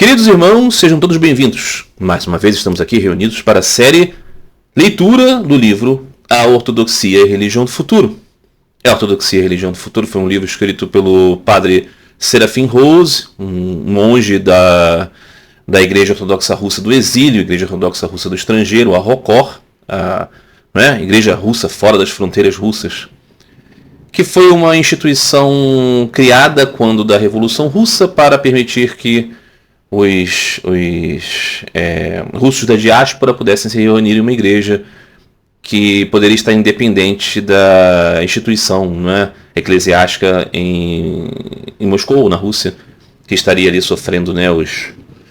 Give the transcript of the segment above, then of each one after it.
Queridos irmãos, sejam todos bem-vindos. Mais uma vez estamos aqui reunidos para a série Leitura do livro A Ortodoxia e a Religião do Futuro. A Ortodoxia e a Religião do Futuro foi um livro escrito pelo padre Serafim Rose, um monge da Igreja Ortodoxa Russa do Exílio, Igreja Ortodoxa Russa do Estrangeiro, a ROCOR, Igreja Russa fora das fronteiras russas, que foi uma instituição criada quando da Revolução Russa para permitir que os russos da diáspora pudessem se reunir em uma igreja que poderia estar independente da instituição, eclesiástica em Moscou, na Rússia, que estaria ali sofrendo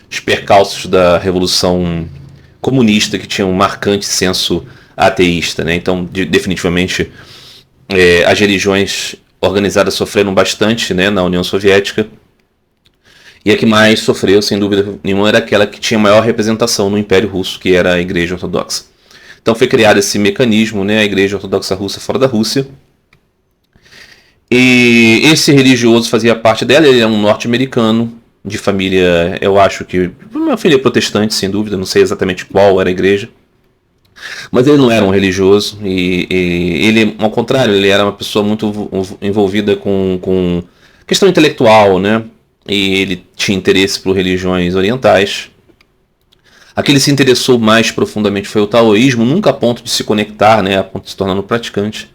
os percalços da Revolução Comunista, que tinha um marcante senso ateísta. Então, definitivamente, as religiões organizadas sofreram bastante na União Soviética. E a que mais sofreu, sem dúvida nenhuma, era aquela que tinha maior representação no Império Russo, que era a Igreja Ortodoxa. Então foi criado esse mecanismo, a Igreja Ortodoxa Russa fora da Rússia. E esse religioso fazia parte dela, ele é um norte-americano, de família, eu acho que uma família protestante, sem dúvida, não sei exatamente qual era a igreja. Mas ele não era um religioso, e ele, ao contrário, ele era uma pessoa muito envolvida com questão intelectual, E ele tinha interesse por religiões orientais. A que ele se interessou mais profundamente foi o taoísmo, nunca a ponto de se conectar, a ponto de se tornar um praticante.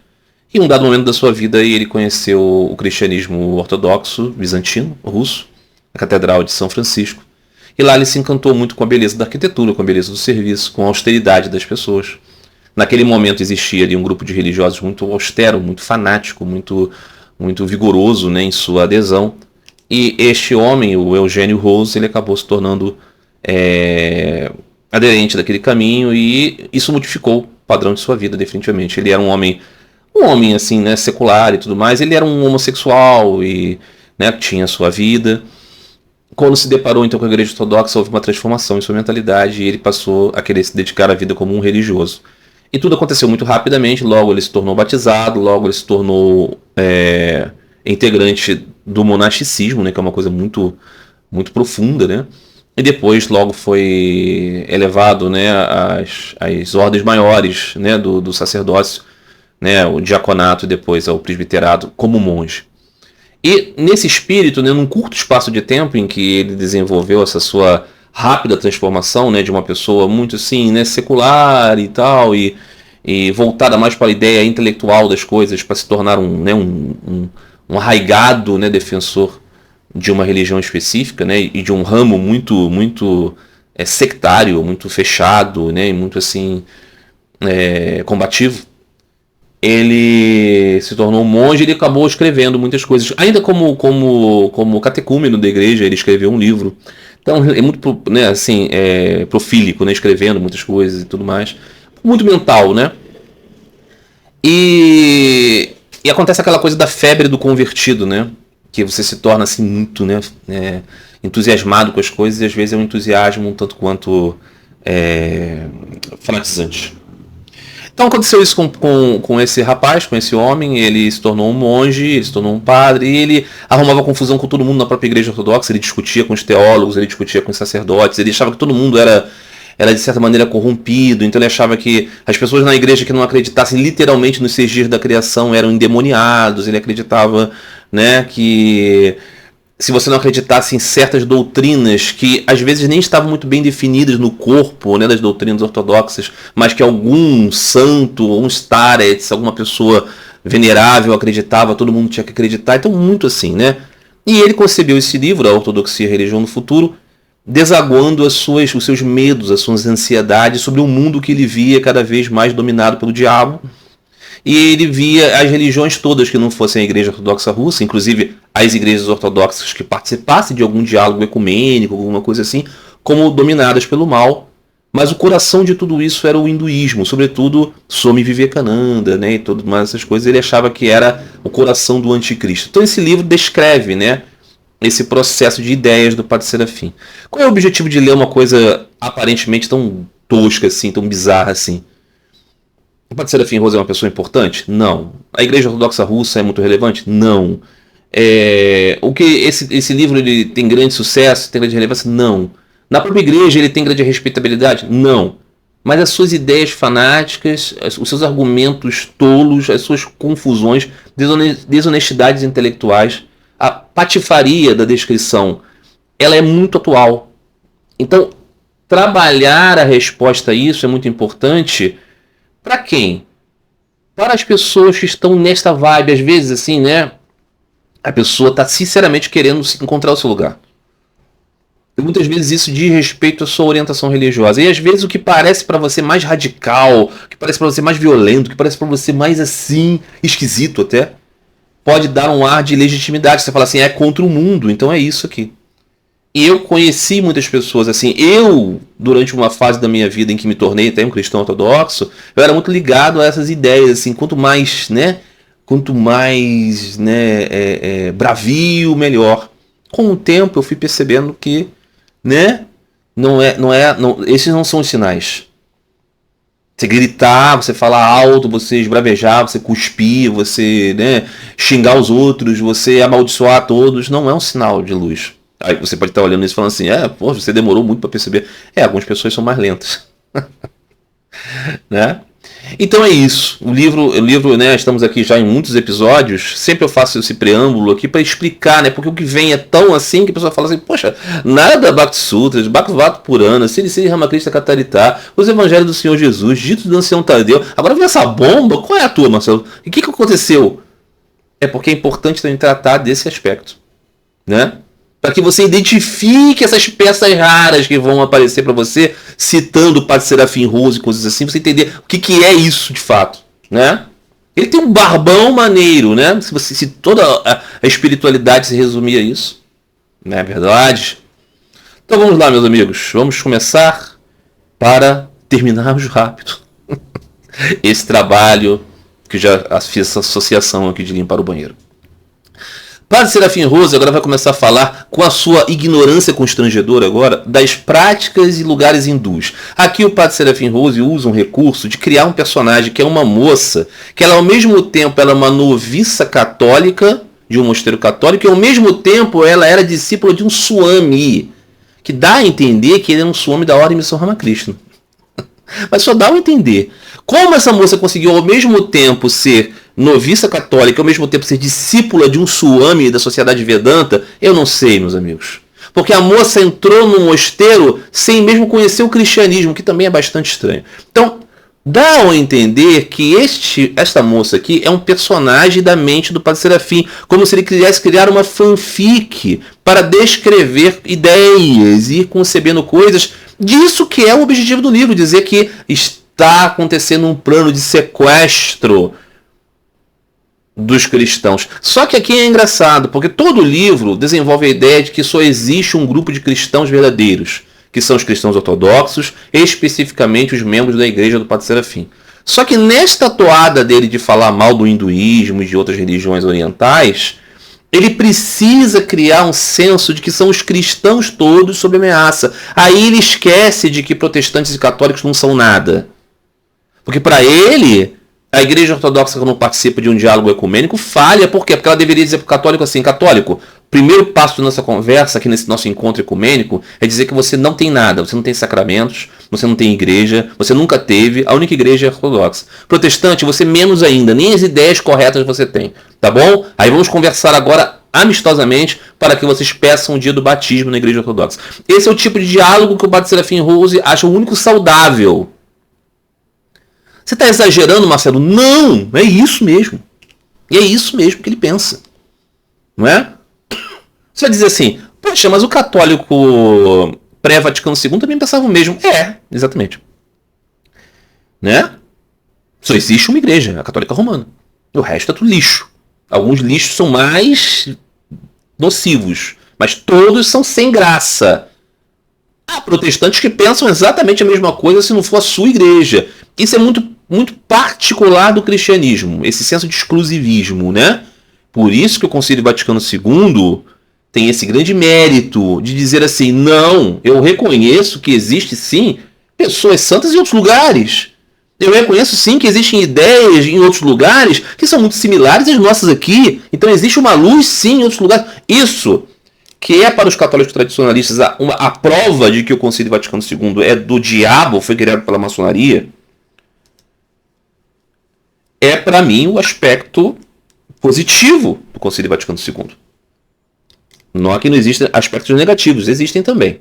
E em um dado momento da sua vida ele conheceu o cristianismo ortodoxo, bizantino, russo, a Catedral de São Francisco. E lá ele se encantou muito com a beleza da arquitetura, com a beleza do serviço, com a austeridade das pessoas. Naquele momento existia ali um grupo de religiosos muito austero, muito fanático, muito vigoroso em sua adesão. E este homem, o Eugênio Rose, ele acabou se tornando aderente daquele caminho, e isso modificou o padrão de sua vida, definitivamente. Ele era um homem assim, secular e tudo mais. Ele era um homossexual e tinha a sua vida. Quando se deparou então com a Igreja Ortodoxa, houve uma transformação em sua mentalidade e ele passou a querer se dedicar à vida como um religioso. E tudo aconteceu muito rapidamente. Logo ele se tornou batizado, logo ele se tornou integrante do monasticismo, que é uma coisa muito, muito profunda, E depois logo foi elevado, às ordens maiores, do sacerdócio, o diaconato e depois ao presbiterado como monge. E nesse espírito, num curto espaço de tempo em que ele desenvolveu essa sua rápida transformação, de uma pessoa muito assim, secular e tal, e voltada mais para a ideia intelectual das coisas, para se tornar um arraigado defensor de uma religião específica, e de um ramo muito, muito sectário, muito fechado, e muito assim combativo. Ele se tornou um monge e ele acabou escrevendo muitas coisas. Ainda como catecúmeno da igreja, ele escreveu um livro. Então é muito profílico, escrevendo muitas coisas e tudo mais. Muito mental, E acontece aquela coisa da febre do convertido, que você se torna assim muito entusiasmado com as coisas, e às vezes é um entusiasmo um tanto quanto fanatizante. Então aconteceu isso com esse rapaz, com esse homem. Ele se tornou um monge, ele se tornou um padre, e ele arrumava confusão com todo mundo na própria igreja ortodoxa. Ele discutia com os teólogos, ele discutia com os sacerdotes, ele achava que todo mundo era de certa maneira corrompido. Então ele achava que as pessoas na igreja que não acreditassem literalmente nos 6 dias da criação eram endemoniados. Ele acreditava que se você não acreditasse em certas doutrinas que às vezes nem estavam muito bem definidas no corpo das doutrinas ortodoxas, mas que algum santo, um starets, alguma pessoa venerável acreditava, todo mundo tinha que acreditar. Então muito assim, E ele concebeu esse livro, A Ortodoxia e a Religião do Futuro, desaguando os seus medos, as suas ansiedades sobre um mundo que ele via cada vez mais dominado pelo diabo. E ele via as religiões todas que não fossem a Igreja Ortodoxa Russa, inclusive as igrejas ortodoxas que participassem de algum diálogo ecumênico, alguma coisa assim, como dominadas pelo mal. Mas o coração de tudo isso era o hinduísmo, sobretudo Swami Vivekananda, e todas mais essas coisas. Ele achava que era o coração do anticristo. Então esse livro descreve, esse processo de ideias do Padre Serafim. Qual é o objetivo de ler uma coisa aparentemente tão tosca assim, tão bizarra assim? O Padre Serafim Rose é uma pessoa importante? Não. A Igreja Ortodoxa Russa é muito relevante? Não. O que esse livro ele tem grande sucesso, tem grande relevância? Não. Na própria igreja ele tem grande respeitabilidade? Não. Mas as suas ideias fanáticas, os seus argumentos tolos, as suas confusões, desonestidades intelectuais, a patifaria da descrição, ela é muito atual. Então, trabalhar a resposta a isso é muito importante. Para quem? Para as pessoas que estão nesta vibe, às vezes assim, né? A pessoa está sinceramente querendo encontrar o seu lugar. E muitas vezes isso diz respeito à sua orientação religiosa. E às vezes o que parece para você mais radical, o que parece para você mais violento, o que parece para você mais assim, esquisito até, pode dar um ar de legitimidade. Você fala assim, é contra o mundo, então é isso aqui. E eu conheci muitas pessoas assim. Eu, durante uma fase da minha vida em que me tornei até um cristão ortodoxo, eu era muito ligado a essas ideias, assim, quanto mais bravio, melhor. Com o tempo eu fui percebendo que, né, esses não são os sinais. Você gritar, você falar alto, você esbravejar, você cuspir, você, né, xingar os outros, você amaldiçoar todos, não é um sinal de luz. Aí você pode estar olhando isso e falando assim, você demorou muito para perceber. Algumas pessoas são mais lentas. Né? Então é isso. O livro, né, estamos aqui já em muitos episódios. Sempre eu faço esse preâmbulo aqui para explicar, né, porque o que vem é tão assim que a pessoa fala assim, poxa, nada Bhakti Sutras, Bhaktivedanta Purana, Sri Ramakrishna Katarita, os Evangelhos do Senhor Jesus, Ditos do Ancião Tadeu. Agora vem essa bomba, qual é a tua, Marcelo? E o que aconteceu? É porque é importante também tratar desse aspecto, né? Para que você identifique essas peças raras que vão aparecer para você, citando o Padre Serafim Rose e coisas assim, você entender o que é isso de fato, né? Ele tem um barbão maneiro, né? Se toda a espiritualidade se resumir a isso, não é verdade? Então vamos lá, meus amigos, vamos começar para terminarmos rápido esse trabalho que já fiz essa associação aqui de limpar o banheiro. Padre Serafim Rose agora vai começar a falar, com a sua ignorância constrangedora agora, das práticas e lugares hindus. Aqui o Padre Serafim Rose usa um recurso de criar um personagem que é uma moça, que ela ao mesmo tempo ela é uma noviça católica, de um mosteiro católico, e ao mesmo tempo ela era discípula de um Swami, que dá a entender que ele é um Swami da Ordem Missão Ramakrishna. Mas só dá a entender. Como essa moça conseguiu ao mesmo tempo ser noviça católica, ao mesmo tempo ser discípula de um Swami da Sociedade Vedanta, eu não sei, meus amigos. Porque a moça entrou no mosteiro sem mesmo conhecer o cristianismo, que também é bastante estranho. Então, dá a entender que esta moça aqui é um personagem da mente do Padre Serafim, como se ele quisesse criar uma fanfic para descrever ideias e ir concebendo coisas disso que é o objetivo do livro, dizer que está acontecendo um plano de sequestro dos cristãos. Só que aqui é engraçado, porque todo livro desenvolve a ideia de que só existe um grupo de cristãos verdadeiros, que são os cristãos ortodoxos, especificamente os membros da igreja do Padre Serafim. Só que nesta toada dele de falar mal do hinduísmo e de outras religiões orientais, ele precisa criar um senso de que são os cristãos todos sob ameaça. Aí ele esquece de que protestantes e católicos não são nada. Porque para ele, a igreja ortodoxa, quando participa de um diálogo ecumênico, falha. Por quê? Porque ela deveria dizer para o católico assim, católico, primeiro passo da nossa conversa, aqui nesse nosso encontro ecumênico, é dizer que você não tem nada, você não tem sacramentos, você não tem igreja, você nunca teve, a única igreja é ortodoxa. Protestante, você menos ainda, nem as ideias corretas você tem, tá bom? Aí vamos conversar agora amistosamente para que vocês peçam o dia do batismo na igreja ortodoxa. Esse é o tipo de diálogo que o Padre Serafim Rose acha o único saudável. Você está exagerando, Marcelo? Não, é isso mesmo. E é isso mesmo que ele pensa. Não é? Você vai dizer assim, poxa, mas o católico pré-Vaticano II também pensava o mesmo. É, exatamente. Né? Só existe uma igreja, a católica romana. O resto é tudo lixo. Alguns lixos são mais nocivos, mas todos são sem graça. Há protestantes que pensam exatamente a mesma coisa se não for a sua igreja. Isso é muito particular do cristianismo, esse senso de exclusivismo, né? Por isso que o Concílio Vaticano II tem esse grande mérito de dizer assim, não, eu reconheço que existe sim pessoas santas em outros lugares, Eu reconheço sim que existem ideias em outros lugares que são muito similares às nossas aqui. Então existe uma luz sim em outros lugares. Isso, que é para os católicos tradicionalistas a prova de que o Concílio Vaticano II é do diabo, foi criado pela maçonaria, é para mim o aspecto positivo do Concílio Vaticano II. Não é que não existem aspectos negativos, existem também.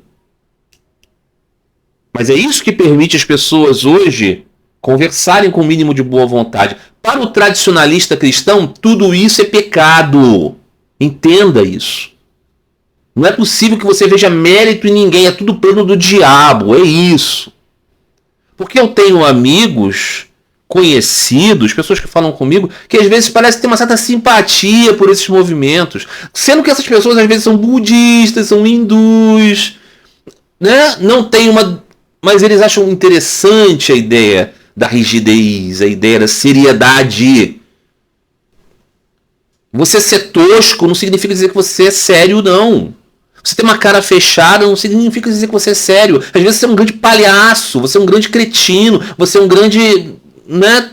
Mas é isso que permite as pessoas hoje conversarem com o mínimo de boa vontade. Para o tradicionalista cristão, tudo isso é pecado. Entenda isso. Não é possível que você veja mérito em ninguém, é tudo plano do diabo, é isso. Porque eu tenho amigos, conhecidos, pessoas que falam comigo, que às vezes parece ter uma certa simpatia por esses movimentos, sendo que essas pessoas às vezes são budistas, são hindus, né? Não tem uma... Mas eles acham interessante a ideia da rigidez, a ideia da seriedade. Você ser tosco não significa dizer que você é sério, não. Você ter uma cara fechada não significa dizer que você é sério. Às vezes você é um grande palhaço, você é um grande cretino, você é um grande, né,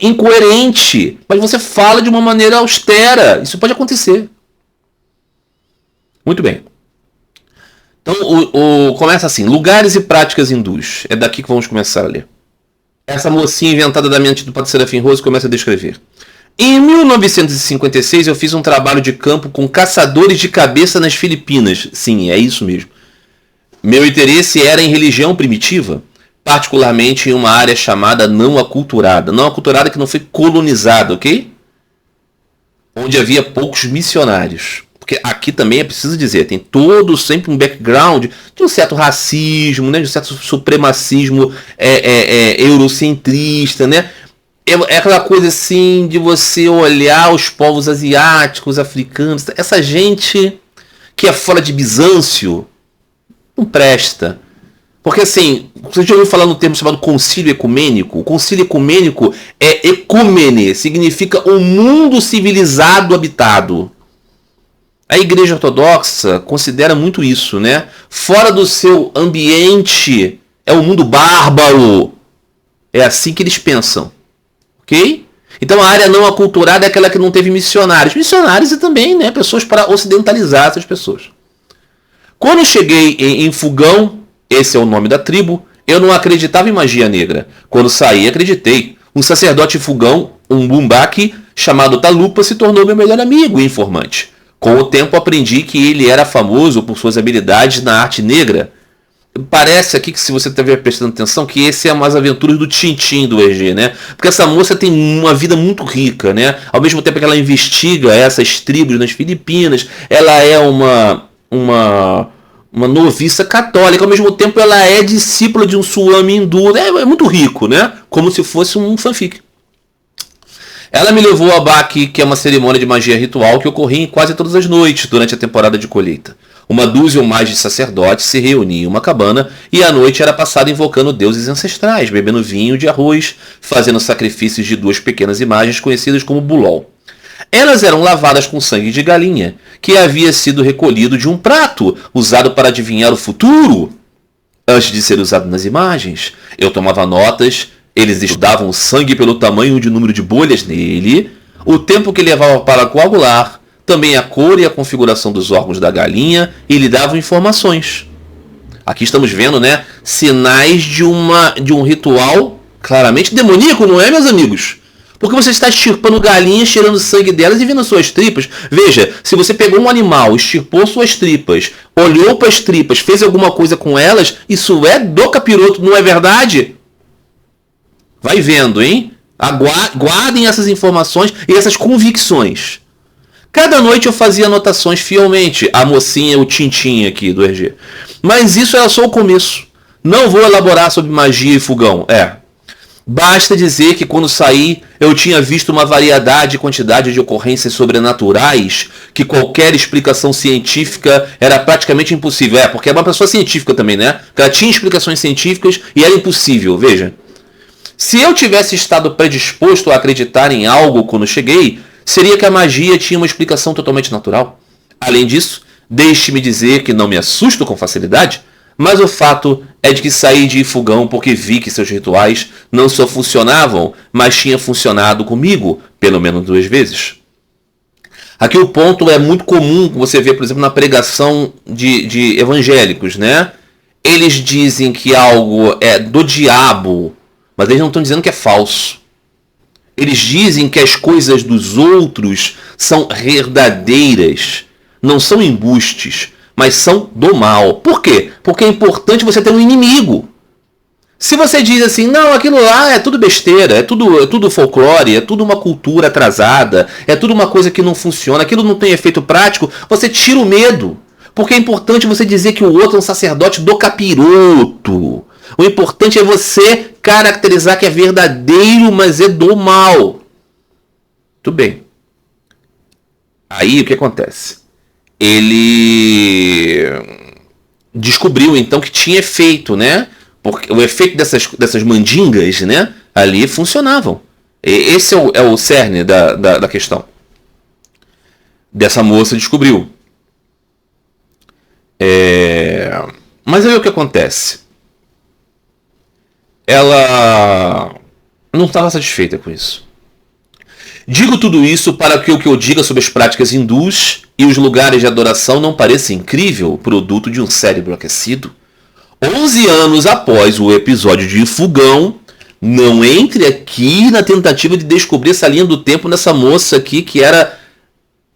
incoerente. Mas você fala de uma maneira austera. Isso pode acontecer. Muito bem. Então, começa assim, lugares e práticas hindus. É daqui que vamos começar a ler. Essa mocinha inventada da mente do Padre Serafim Roso começa a descrever. Em 1956 eu fiz um trabalho de campo com caçadores de cabeça nas Filipinas. Sim, é isso mesmo. Meu interesse era em religião primitiva, particularmente em uma área chamada não aculturada. Não aculturada que não foi colonizada, ok? Onde havia poucos missionários. Porque aqui também é preciso dizer, tem todo sempre um background de um certo racismo, né, de um certo supremacismo eurocentrista, né? É aquela coisa assim de você olhar os povos asiáticos, africanos, essa gente que é fora de Bizâncio, não presta. Porque assim, você já ouviu falar no termo chamado concílio ecumênico? O concílio ecumênico é ecumene, significa um mundo civilizado habitado. A Igreja Ortodoxa considera muito isso, né? Fora do seu ambiente é um mundo bárbaro. É assim que eles pensam. Ok? Então a área não aculturada é aquela que não teve missionários. Missionários e também, né, pessoas para ocidentalizar essas pessoas. Quando eu cheguei em Fugão, esse é o nome da tribo, eu não acreditava em magia negra. Quando saí, acreditei. Um sacerdote Fugão, um bumbaki, chamado Talupa, se tornou meu melhor amigo e informante. Com o tempo aprendi que ele era famoso por suas habilidades na arte negra. Parece aqui que, se você estiver prestando atenção, que esse é umas aventuras do Tintin do EG, né? Porque essa moça tem uma vida muito rica, né? Ao mesmo tempo que ela investiga essas tribos nas Filipinas, ela é uma noviça católica, ao mesmo tempo ela é discípula de um Swami hindu. É muito rico, né? Como se fosse um fanfic. Ela me levou a Baki, que é uma cerimônia de magia ritual que ocorria em quase todas as noites durante a temporada de colheita. Uma dúzia ou mais de sacerdotes se reuniam em uma cabana e a noite era passada invocando deuses ancestrais, bebendo vinho de arroz, fazendo sacrifícios de duas pequenas imagens conhecidas como bulol. Elas eram lavadas com sangue de galinha, que havia sido recolhido de um prato, usado para adivinhar o futuro. Antes de ser usado nas imagens, eu tomava notas. Eles estudavam o sangue pelo tamanho e número de bolhas nele, o tempo que levava para coagular, também a cor e a configuração dos órgãos da galinha, e lhe davam informações. Aqui estamos vendo, né, sinais de um ritual claramente demoníaco, não é, meus amigos? Porque você está extirpando galinhas, tirando o sangue delas e vendo as suas tripas. Veja, se você pegou um animal, extirpou suas tripas, olhou para as tripas, fez alguma coisa com elas, isso é do capiroto, não é verdade? Vai vendo, hein? Guardem essas informações e essas convicções. Cada noite eu fazia anotações fielmente. A mocinha, o Tintin aqui do RG. Mas isso era só o começo. Não vou elaborar sobre magia e fogão. Basta dizer que quando saí, eu tinha visto uma variedade e quantidade de ocorrências sobrenaturais que qualquer explicação científica era praticamente impossível. Porque é uma pessoa científica também, né? Porque ela tinha explicações científicas e era impossível. Veja. Se eu tivesse estado predisposto a acreditar em algo quando cheguei, seria que a magia tinha uma explicação totalmente natural. Além disso, deixe-me dizer que não me assusto com facilidade. Mas o fato é de que saí de Ifugão porque vi que seus rituais não só funcionavam, mas tinha funcionado comigo, pelo menos 2 vezes. Aqui o ponto é muito comum você ver, por exemplo, na pregação de evangélicos, né? Eles dizem que algo é do diabo, mas eles não estão dizendo que é falso. Eles dizem que as coisas dos outros são verdadeiras, não são embustes, mas são do mal. Por quê? Porque é importante você ter um inimigo. Se você diz assim, não, aquilo lá é tudo besteira, é tudo folclore, é tudo uma cultura atrasada, é tudo uma coisa que não funciona, aquilo não tem efeito prático, você tira o medo. Porque é importante você dizer que o outro é um sacerdote do capiroto. O importante é você caracterizar que é verdadeiro, mas é do mal. Tudo bem. Aí o que acontece? Ele descobriu então que tinha efeito, né? Porque o efeito dessas mandingas, né, ali funcionavam. Esse é o cerne da questão. Dessa moça descobriu. Mas aí o que acontece? Ela não estava satisfeita com isso. Digo tudo isso para que o que eu diga sobre as práticas hindus e os lugares de adoração não pareça incrível, produto de um cérebro aquecido. 11 anos após o episódio de Ifugão, não entre aqui na tentativa de descobrir essa linha do tempo nessa moça aqui que era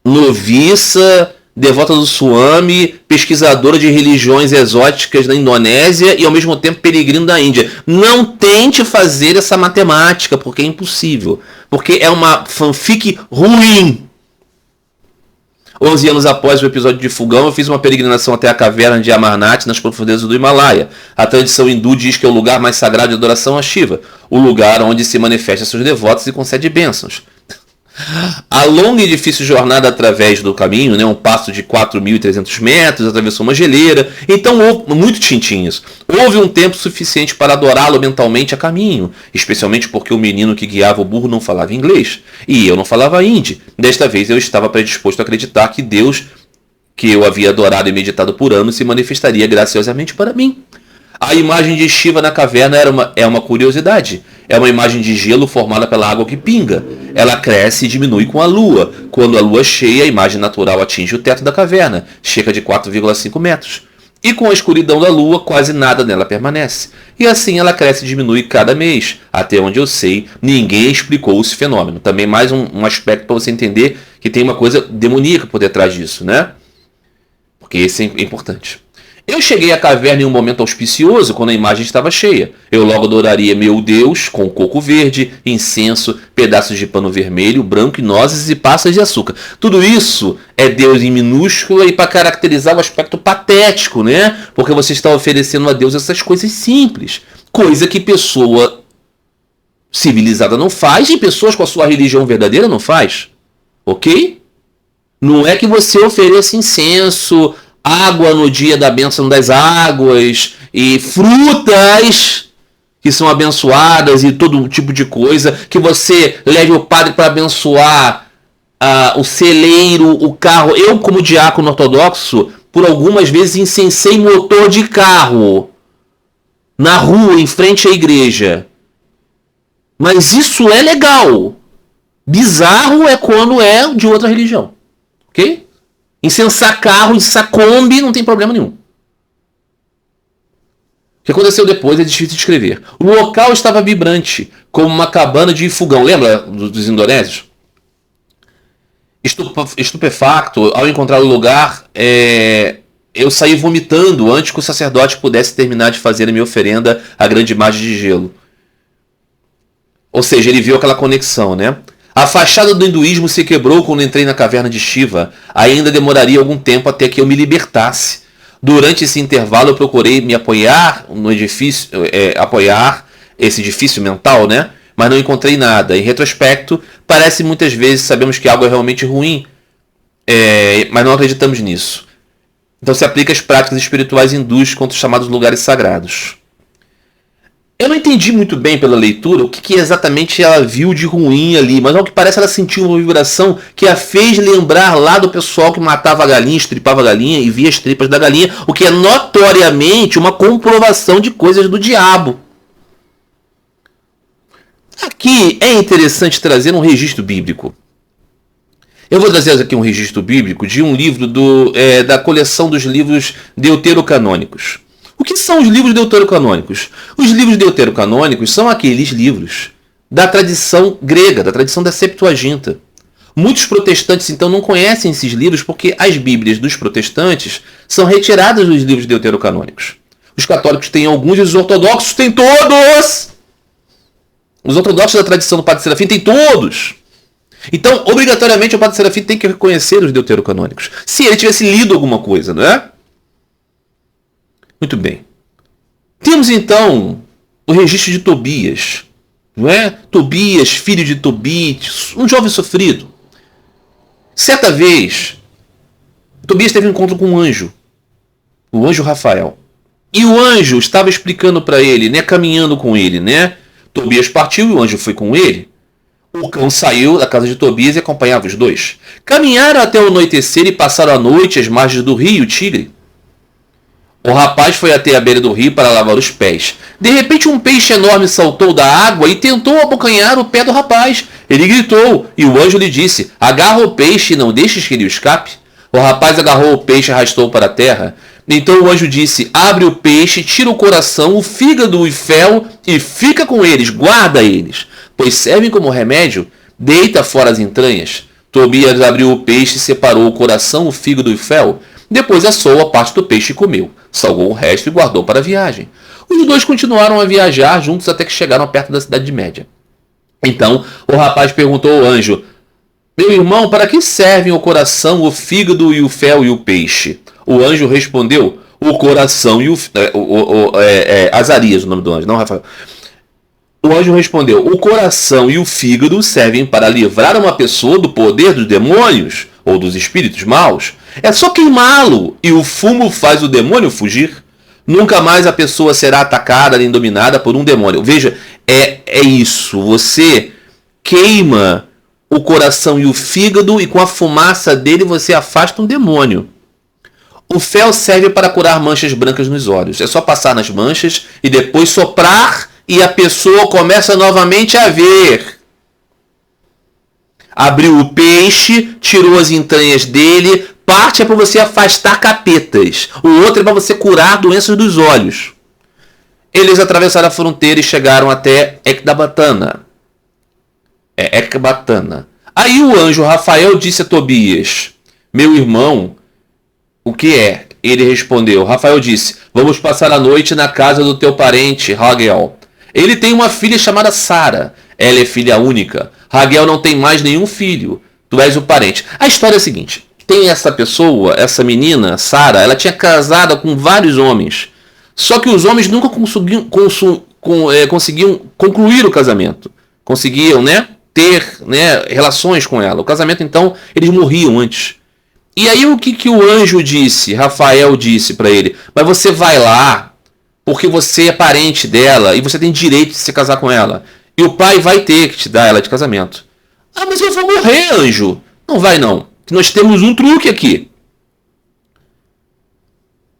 noviça, devota do Swami, pesquisadora de religiões exóticas da Indonésia e ao mesmo tempo peregrino da Índia. Não tente fazer essa matemática, porque é impossível. Porque é uma fanfic ruim. 11 anos após o episódio de Ifugão, eu fiz uma peregrinação até a caverna de Amarnath, nas profundezas do Himalaia. A tradição hindu diz que é o lugar mais sagrado de adoração a Shiva, o lugar onde se manifesta seus devotos e concede bênçãos. A longa e difícil jornada através do caminho, né, um passo de 4.300 metros, atravessou uma geleira, então houve muito tintinhos. Houve um tempo suficiente para adorá-lo mentalmente a caminho, especialmente porque o menino que guiava o burro não falava inglês, e eu não falava hindi. Desta vez eu estava predisposto a acreditar que Deus, que eu havia adorado e meditado por anos, se manifestaria graciosamente para mim. A imagem de Shiva na caverna é uma curiosidade. É uma imagem de gelo formada pela água que pinga. Ela cresce e diminui com a lua. Quando a lua cheia, a imagem natural atinge o teto da caverna, cerca de 4,5 metros. E com a escuridão da lua, quase nada nela permanece. E assim ela cresce e diminui cada mês. Até onde eu sei, ninguém explicou esse fenômeno. Também mais um aspecto para você entender que tem uma coisa demoníaca por detrás disso, né? Porque isso é importante. Eu cheguei à caverna em um momento auspicioso, quando a imagem estava cheia. Eu logo adoraria meu Deus com coco verde, incenso, pedaços de pano vermelho, branco e nozes e passas de açúcar. Tudo isso é Deus em minúscula e para caracterizar o aspecto patético, né? Porque você está oferecendo a Deus essas coisas simples. Coisa que pessoa civilizada não faz e pessoas com a sua religião verdadeira não faz. Ok? Não é que você ofereça incenso, água no dia da bênção das águas e frutas que são abençoadas e todo tipo de coisa, que você leve o padre para abençoar o celeiro, o carro. Eu, como diácono ortodoxo, por algumas vezes incensei motor de carro na rua, em frente à igreja. Mas isso é legal. Bizarro é quando é de outra religião. Ok? Incensar carro, incensar Kombi, não tem problema nenhum. O que aconteceu depois é difícil de descrever. O local estava vibrante, como uma cabana de Ifugão. Lembra dos indonésios? Estupefacto, ao encontrar o lugar, eu saí vomitando antes que o sacerdote pudesse terminar de fazer a minha oferenda à grande imagem de gelo. Ou seja, ele viu aquela conexão, né? A fachada do hinduísmo se quebrou quando entrei na caverna de Shiva. Ainda demoraria algum tempo até que eu me libertasse. Durante esse intervalo eu procurei me apoiar no edifício, apoiar esse edifício mental, né? Mas não encontrei nada. Em retrospecto, parece muitas vezes sabemos que algo é realmente ruim, mas não acreditamos nisso. Então se aplica às práticas espirituais hindus contra os chamados lugares sagrados. Eu não entendi muito bem pela leitura o que exatamente ela viu de ruim ali, mas ao que parece ela sentiu uma vibração que a fez lembrar lá do pessoal que matava a galinha, estripava a galinha e via as tripas da galinha, o que é notoriamente uma comprovação de coisas do diabo. Aqui é interessante trazer um registro bíblico. Eu vou trazer aqui um registro bíblico de um livro da coleção dos livros deuterocanônicos. O que são os livros deuterocanônicos? Os livros deuterocanônicos são aqueles livros da tradição grega, da tradição da Septuaginta. Muitos protestantes, então, não conhecem esses livros porque as bíblias dos protestantes são retiradas dos livros deuterocanônicos. Os católicos têm alguns e os ortodoxos têm todos! Os ortodoxos da tradição do Padre Serafim têm todos! Então, obrigatoriamente, o Padre Serafim tem que reconhecer os deuterocanônicos. Se ele tivesse lido alguma coisa, não é? Muito bem. Temos, então, o registro de Tobias. Não é? Tobias, filho de Tobit, um jovem sofrido. Certa vez, Tobias teve um encontro com um anjo. O anjo Rafael. E o anjo estava explicando para ele, né? Caminhando com ele, né? Tobias partiu e o anjo foi com ele. O cão saiu da casa de Tobias e acompanhava os dois. Caminharam até o anoitecer e passaram a noite às margens do rio Tigre. O rapaz foi até a beira do rio para lavar os pés. De repente um peixe enorme saltou da água e tentou abocanhar o pé do rapaz. Ele gritou e o anjo lhe disse: agarra o peixe e não deixes que ele escape. O rapaz agarrou o peixe e arrastou para a terra. Então o anjo disse: abre o peixe, tira o coração, o fígado e o fel e fica com eles, guarda eles, pois servem como remédio. Deita fora as entranhas. Tobias abriu o peixe, separou o coração, o fígado e o fel. Depois assou a parte do peixe e comeu. Salgou o resto e guardou para a viagem. Os dois continuaram a viajar juntos até que chegaram perto da cidade de Média. Então o rapaz perguntou ao anjo: meu irmão, para que servem o coração, o fígado e o fel e o peixe? O anjo respondeu: o coração e o... Azarias, o nome do anjo, não Rafael. O anjo respondeu: o coração e o fígado servem para livrar uma pessoa do poder dos demônios ou dos espíritos maus. É só queimá-lo e o fumo faz o demônio fugir. Nunca mais a pessoa será atacada nem dominada por um demônio. Veja, é isso. Você queima o coração e o fígado e com a fumaça dele você afasta um demônio. O fel serve para curar manchas brancas nos olhos. É só passar nas manchas e depois soprar e a pessoa começa novamente a ver. Abriu o peixe, tirou as entranhas dele, parte é para você afastar capetas, o outro é para você curar doenças dos olhos. Eles atravessaram a fronteira e chegaram até Ecbatana. Ecbatana. Aí o anjo Rafael disse a Tobias: meu irmão, o que é? Ele respondeu. Rafael disse: vamos passar a noite na casa do teu parente, Raguel. Ele tem uma filha chamada Sara. Ela é filha única. Raguel não tem mais nenhum filho. Tu és o parente. A história é a seguinte. Tem essa pessoa, essa menina, Sara, ela tinha casado com vários homens. Só que os homens nunca conseguiam concluir o casamento. Conseguiam, ter relações com ela. O casamento, então, eles morriam antes. E aí o que o anjo disse? Rafael disse para ele: mas você vai lá porque você é parente dela e você tem direito de se casar com ela. E o pai vai ter que te dar ela de casamento. Ah, mas eu vou morrer, anjo. Não vai não. Nós temos um truque aqui.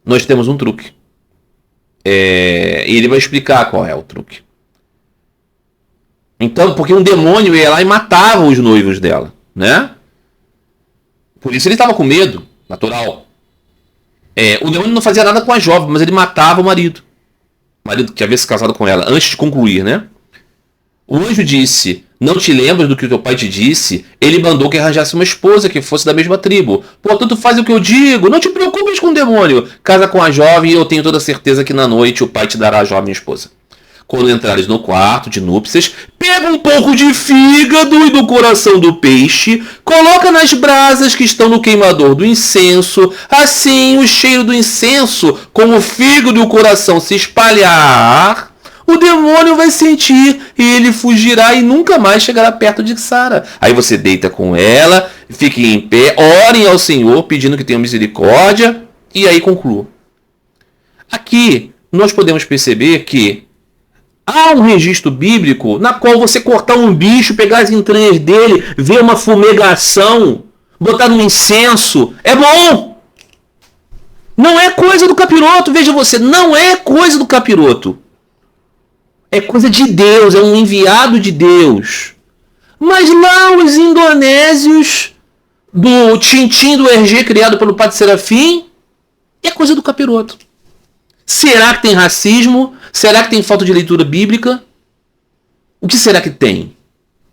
Nós temos um truque. E ele vai explicar qual é o truque. Então, porque um demônio ia lá e matava os noivos dela, né? Por isso ele estava com medo, natural. O demônio não fazia nada com a jovem, mas ele matava o marido. O marido que havia se casado com ela, antes de concluir, né? O anjo disse: não te lembras do que o teu pai te disse? Ele mandou que arranjasse uma esposa que fosse da mesma tribo. Portanto, faz o que eu digo. Não te preocupes com o demônio. Casa com a jovem e eu tenho toda certeza que na noite o pai te dará a jovem esposa. Quando entrares no quarto de núpcias, pega um pouco de fígado e do coração do peixe, coloca nas brasas que estão no queimador do incenso. Assim, o cheiro do incenso, com o fígado e o coração se espalhar, o demônio vai sentir e ele fugirá e nunca mais chegará perto de Sara. Aí você deita com ela, fique em pé, orem ao Senhor pedindo que tenha misericórdia e aí conclua. Aqui nós podemos perceber que Há um registro bíblico na qual você cortar um bicho, pegar as entranhas dele, ver uma fumegação, botar no incenso, é bom. Não é coisa do capiroto, veja você, não é coisa do capiroto. É coisa de Deus, é um enviado de Deus. Mas lá os indonésios do Tintim do RG criado pelo Padre Serafim é coisa do capiroto. Será que tem racismo? Será que tem falta de leitura bíblica? O que será que tem?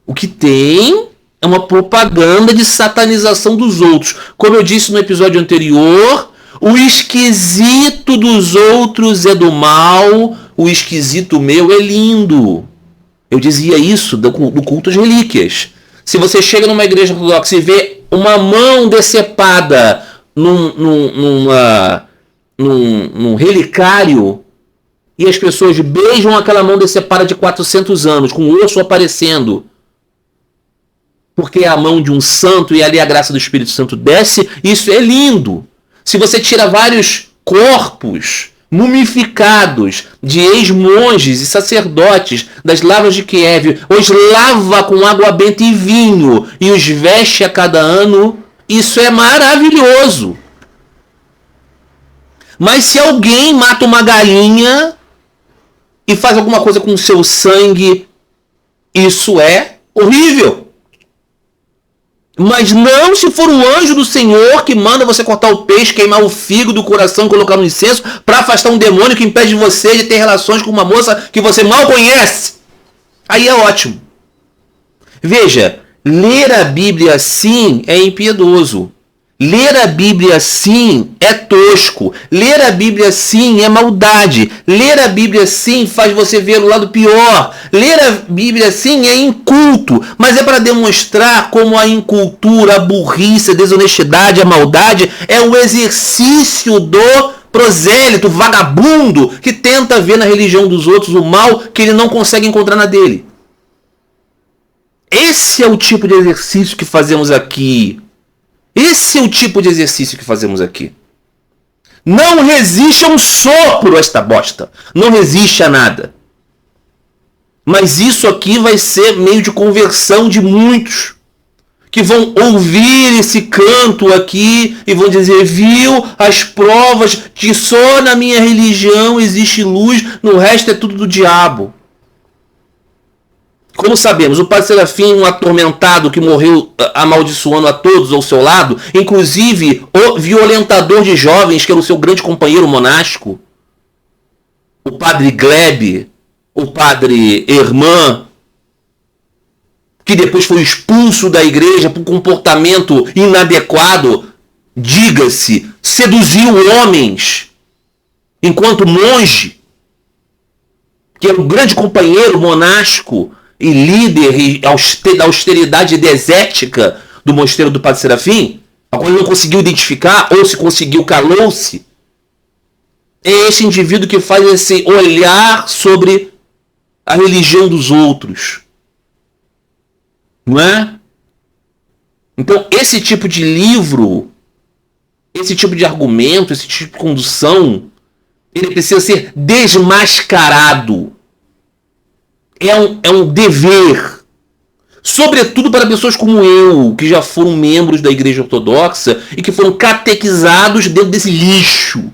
O que tem é uma propaganda de satanização dos outros. Como eu disse no episódio anterior, o esquisito dos outros é do mal, o esquisito meu é lindo. Eu dizia isso do culto às relíquias. Se você chega numa igreja ortodoxa e vê uma mão decepada num relicário, e as pessoas beijam aquela mão decepada de 400 anos, com o osso aparecendo, porque é a mão de um santo e ali a graça do Espírito Santo desce, isso é lindo. Se você tira vários corpos mumificados de ex-monges e sacerdotes das lavras de Kiev, os lava com água benta e vinho e os veste a cada ano, isso é maravilhoso. Mas se alguém mata uma galinha e faz alguma coisa com o seu sangue, isso é horrível. Mas não se for o anjo do Senhor que manda você cortar o peixe, queimar o fígado do coração e colocar no incenso para afastar um demônio que impede você de ter relações com uma moça que você mal conhece. Aí é ótimo. Veja, ler a Bíblia assim é impiedoso. Ler a Bíblia assim é tosco. Ler a Bíblia assim é maldade. Ler a Bíblia assim faz você ver o lado pior. Ler a Bíblia assim é inculto. Mas é para demonstrar como a incultura, a burrice, a desonestidade, a maldade é um exercício do prosélito, vagabundo, que tenta ver na religião dos outros o mal que ele não consegue encontrar na dele. Esse é o tipo de exercício que fazemos aqui. Esse é o tipo de exercício que fazemos aqui. Não resiste a um sopro esta bosta. Não resiste a nada. Mas isso aqui vai ser meio de conversão de muitos que vão ouvir esse canto aqui e vão dizer, viu as provas que só na minha religião existe luz, no resto é tudo do diabo. Como sabemos, o Padre Serafim, um atormentado que morreu amaldiçoando a todos ao seu lado, inclusive o violentador de jovens, que era o seu grande companheiro monástico, o Padre Gleb, o Padre Herman, que depois foi expulso da igreja por comportamento inadequado, diga-se, seduziu homens enquanto monge, que era um grande companheiro monástico e líder da austeridade desética do mosteiro do Padre Serafim, a qual ele não conseguiu identificar, ou se conseguiu, calou-se. É este indivíduo que faz esse olhar sobre a religião dos outros. Não é? Então, esse tipo de livro, esse tipo de argumento, esse tipo de condução, ele precisa ser desmascarado. É um dever, sobretudo para pessoas como eu, que já foram membros da Igreja Ortodoxa e que foram catequizados dentro desse lixo.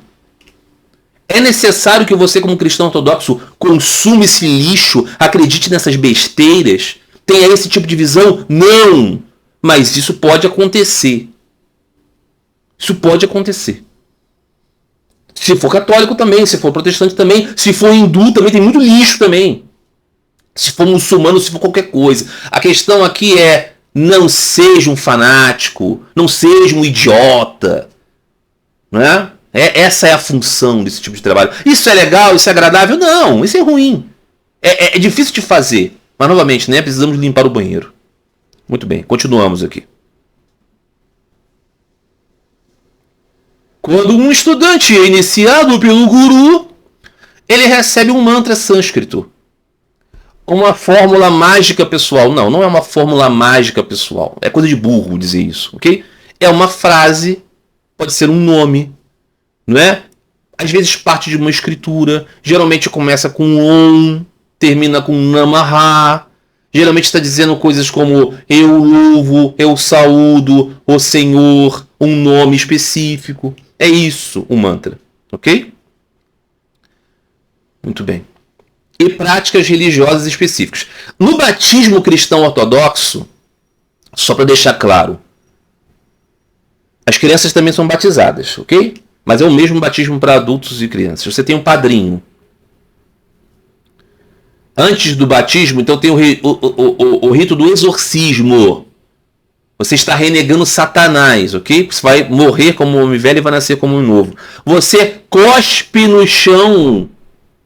É necessário que você, como cristão ortodoxo, consuma esse lixo, acredite nessas besteiras, tenha esse tipo de visão? Não! Mas isso pode acontecer. Isso pode acontecer. Se for católico também, se for protestante também, se for hindu também, tem muito lixo também. Se for muçulmano, se for qualquer coisa. A questão aqui é, não seja um fanático, não seja um idiota. Não é? Essa é a função desse tipo de trabalho. Isso é legal, isso é agradável? Não, isso é ruim. É difícil de fazer. Mas, novamente, né, precisamos limpar o banheiro. Muito bem, continuamos aqui. Quando um estudante é iniciado pelo guru, ele recebe um mantra sânscrito. Uma fórmula mágica pessoal. Não, não é uma fórmula mágica pessoal. É coisa de burro dizer isso, ok? É uma frase, pode ser um nome, não é? Às vezes parte de uma escritura, geralmente começa com Om, termina com Namaha. Geralmente está dizendo coisas como eu louvo, eu saúdo o Senhor, um nome específico. É isso o mantra, ok? Muito bem. E práticas religiosas específicas. No batismo cristão ortodoxo, só para deixar claro, as crianças também são batizadas, ok? Mas é o mesmo batismo para adultos e crianças. Você tem um padrinho. Antes do batismo, então tem o rito do exorcismo. Você está renegando Satanás, ok? Você vai morrer como um homem velho e vai nascer como um novo. Você cospe no chão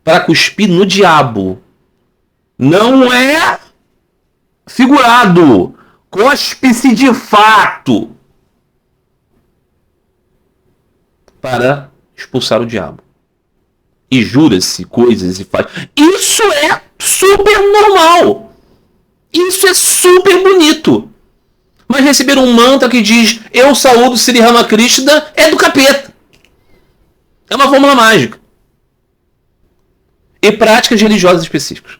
para cuspir no diabo. Não é figurado. Cospe-se de fato para expulsar o diabo. E jura-se coisas e faz. Isso é super normal. Isso é super bonito. Mas receber um mantra que diz eu saúdo Sri Ramakrishna é do capeta. É uma fórmula mágica. E práticas religiosas específicas.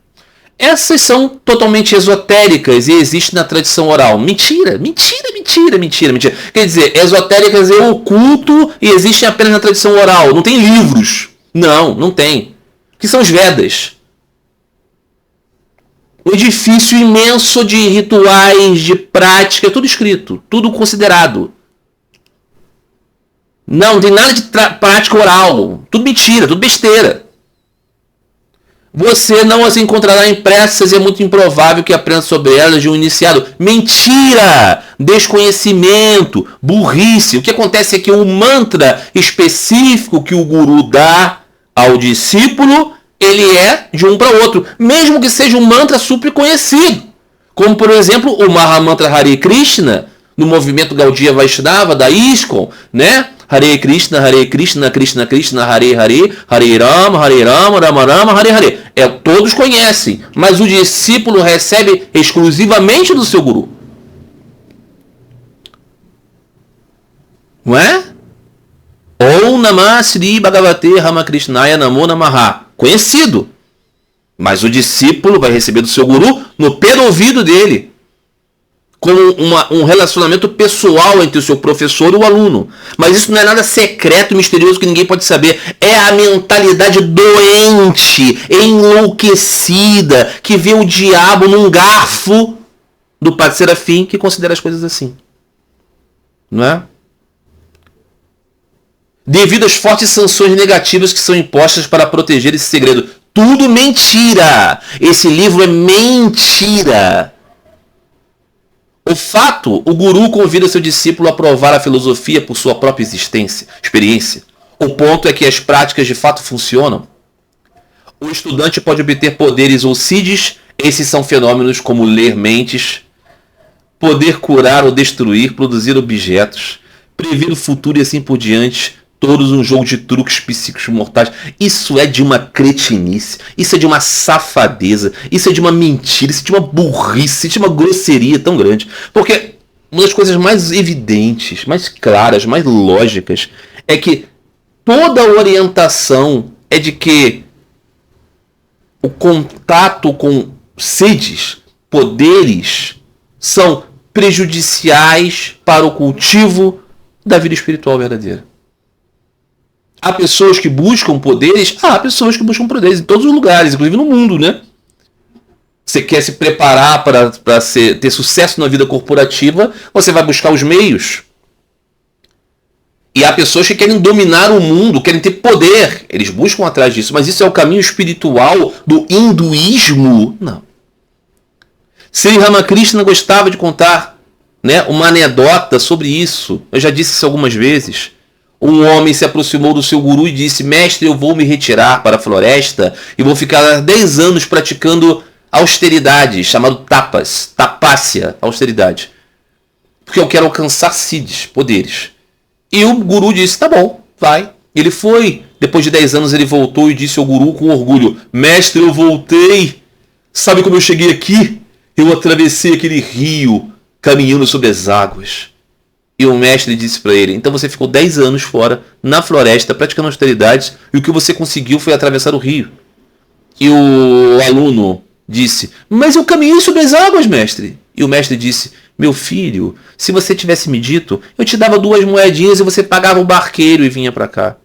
Essas são totalmente esotéricas e existem na tradição oral. Mentira, mentira, mentira, mentira, mentira. Quer dizer, esotéricas é oculto e existem apenas na tradição oral. Não tem livros. Não, não tem. Que são os Vedas. Um edifício imenso de rituais, de prática, tudo escrito, tudo considerado. Não tem nada de prática oral. Tudo mentira, tudo besteira. Você não as encontrará impressas e é muito improvável que aprenda sobre elas de um iniciado. Mentira! Desconhecimento, burrice. O que acontece é que o mantra específico que o guru dá ao discípulo, ele é de um para outro, mesmo que seja um mantra super conhecido. Como, por exemplo, o Mahamantra Hare Krishna, no movimento Gaudiya Vaishnava, da ISKCON, né? Hare Krishna, Krishna Krishna, Hare Hare, Hare Rama, Rama Rama, Hare Hare. Todos conhecem, mas o discípulo recebe exclusivamente do seu guru. Não é? Om Namah Shri Bhagavate Ramakrishnaya Namo Namaha. Conhecido. Mas o discípulo vai receber do seu guru no pé do ouvido dele. Com um relacionamento pessoal entre o seu professor e o aluno. Mas isso não é nada secreto e misterioso que ninguém pode saber. É a mentalidade doente, enlouquecida, que vê o diabo num garfo do Padre Serafim, que considera as coisas assim. Não é? Devido às fortes sanções negativas que são impostas para proteger esse segredo. Tudo mentira! Esse livro é mentira! O fato, o guru convida seu discípulo a provar a filosofia por sua própria experiência. O ponto é que as práticas de fato funcionam. O estudante pode obter poderes ou siddhis, esses são fenômenos como ler mentes, poder curar ou destruir, produzir objetos, prever o futuro e assim por diante, todos um jogo de truques psíquicos mortais. Isso é de uma cretinice, isso é de uma safadeza, isso é de uma mentira, isso é de uma burrice, isso é de uma grosseria tão grande. Porque uma das coisas mais evidentes, mais claras, mais lógicas, é que toda a orientação é de que o contato com siddhis, poderes, são prejudiciais para o cultivo da vida espiritual verdadeira. Há pessoas que buscam poderes, há pessoas que buscam poderes em todos os lugares, inclusive no mundo, né? Você quer se preparar para ter sucesso na vida corporativa, você vai buscar os meios. E há pessoas que querem dominar o mundo, querem ter poder. Eles buscam atrás disso, mas isso é o caminho espiritual do hinduísmo? Não. Sri Ramakrishna gostava de contar, né, uma anedota sobre isso. Eu já disse isso algumas vezes. Um homem se aproximou do seu guru e disse: mestre, eu vou me retirar para a floresta e vou ficar 10 anos praticando austeridade, chamado tapas, tapácia, austeridade. Porque eu quero alcançar siddhis, poderes. E o guru disse: tá bom, vai. Ele foi. Depois de 10 anos ele voltou e disse ao guru com orgulho: mestre, eu voltei. Sabe como eu cheguei aqui? Eu atravessei aquele rio caminhando sobre as águas. E o mestre disse para ele: então você ficou 10 anos fora, na floresta, praticando austeridades, e o que você conseguiu foi atravessar o rio. E o aluno disse: mas eu caminhei sobre as águas, mestre. E o mestre disse: meu filho, se você tivesse me dito, eu te dava 2 moedinhas e você pagava o barqueiro e vinha para cá.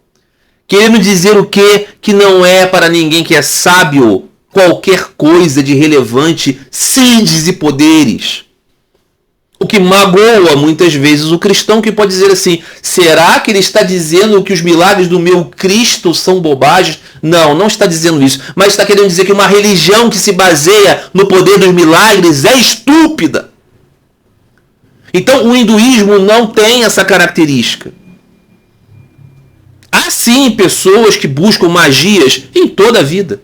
Querendo dizer o quê? Que não é para ninguém que é sábio qualquer coisa de relevante sendes e poderes. O que magoa muitas vezes o cristão, que pode dizer assim: será que ele está dizendo que os milagres do meu Cristo são bobagens? Não, não está dizendo isso, mas está querendo dizer que uma religião que se baseia no poder dos milagres é estúpida. Então o hinduísmo não tem essa característica. Há sim pessoas que buscam magias em toda a vida,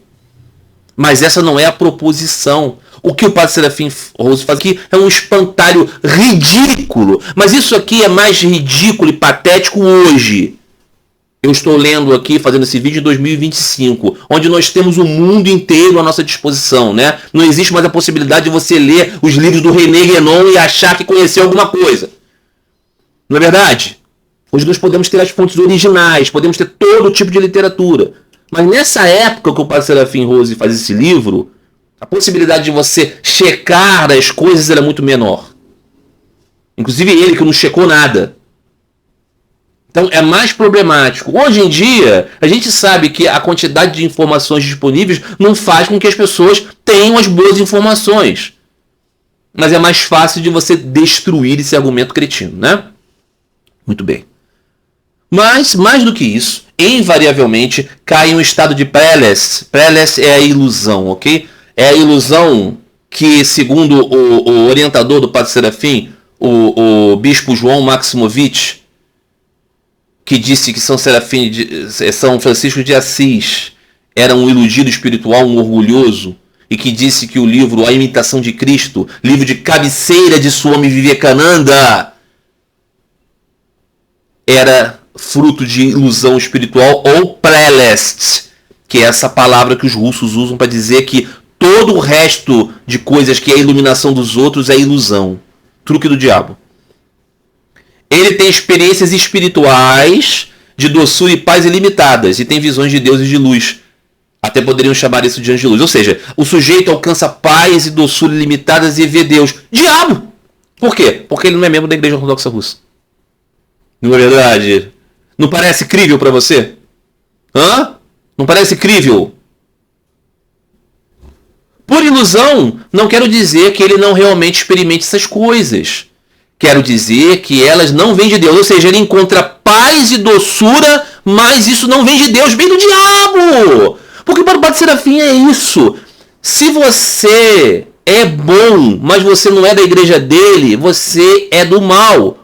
mas essa não é a proposição. O que o Padre Serafim Rose faz aqui é um espantalho ridículo. Mas isso aqui é mais ridículo e patético hoje. Eu estou lendo aqui, fazendo esse vídeo em 2025, onde nós temos o mundo inteiro à nossa disposição, né? Não existe mais a possibilidade de você ler os livros do René Guénon e achar que conheceu alguma coisa. Não é verdade? Hoje nós podemos ter as fontes originais, podemos ter todo tipo de literatura. Mas nessa época que o Padre Serafim Rose faz esse livro, a possibilidade de você checar as coisas era muito menor. Inclusive ele que não checou nada. Então é mais problemático. Hoje em dia, a gente sabe que a quantidade de informações disponíveis não faz com que as pessoas tenham as boas informações. Mas é mais fácil de você destruir esse argumento cretino, né? Muito bem. Mas, mais do que isso, invariavelmente cai em um estado de prelest. Prelest é a ilusão, ok? É a ilusão que, segundo o orientador do Padre Serafim, o bispo João Maximovich, que disse que São Francisco de Assis era um iludido espiritual, um orgulhoso, e que disse que o livro A Imitação de Cristo, livro de cabeceira de Swami Vivekananda, era fruto de ilusão espiritual ou prelest, que é essa palavra que os russos usam para dizer que todo o resto de coisas que é a iluminação dos outros é ilusão. Truque do diabo. Ele tem experiências espirituais de doçura e paz ilimitadas e tem visões de Deus e de luz. Até poderiam chamar isso de anjo de luz. Ou seja, o sujeito alcança paz e doçura ilimitadas e vê Deus. Diabo! Por quê? Porque ele não é membro da Igreja Ortodoxa Russa. Não é verdade? Não parece crível para você? Hã? Não parece crível? Por ilusão, não quero dizer que ele não realmente experimente essas coisas. Quero dizer que elas não vêm de Deus. Ou seja, ele encontra paz e doçura, mas isso não vem de Deus, vem do diabo. Porque para o Padre Serafim é isso. Se você é bom, mas você não é da igreja dele, você é do mal.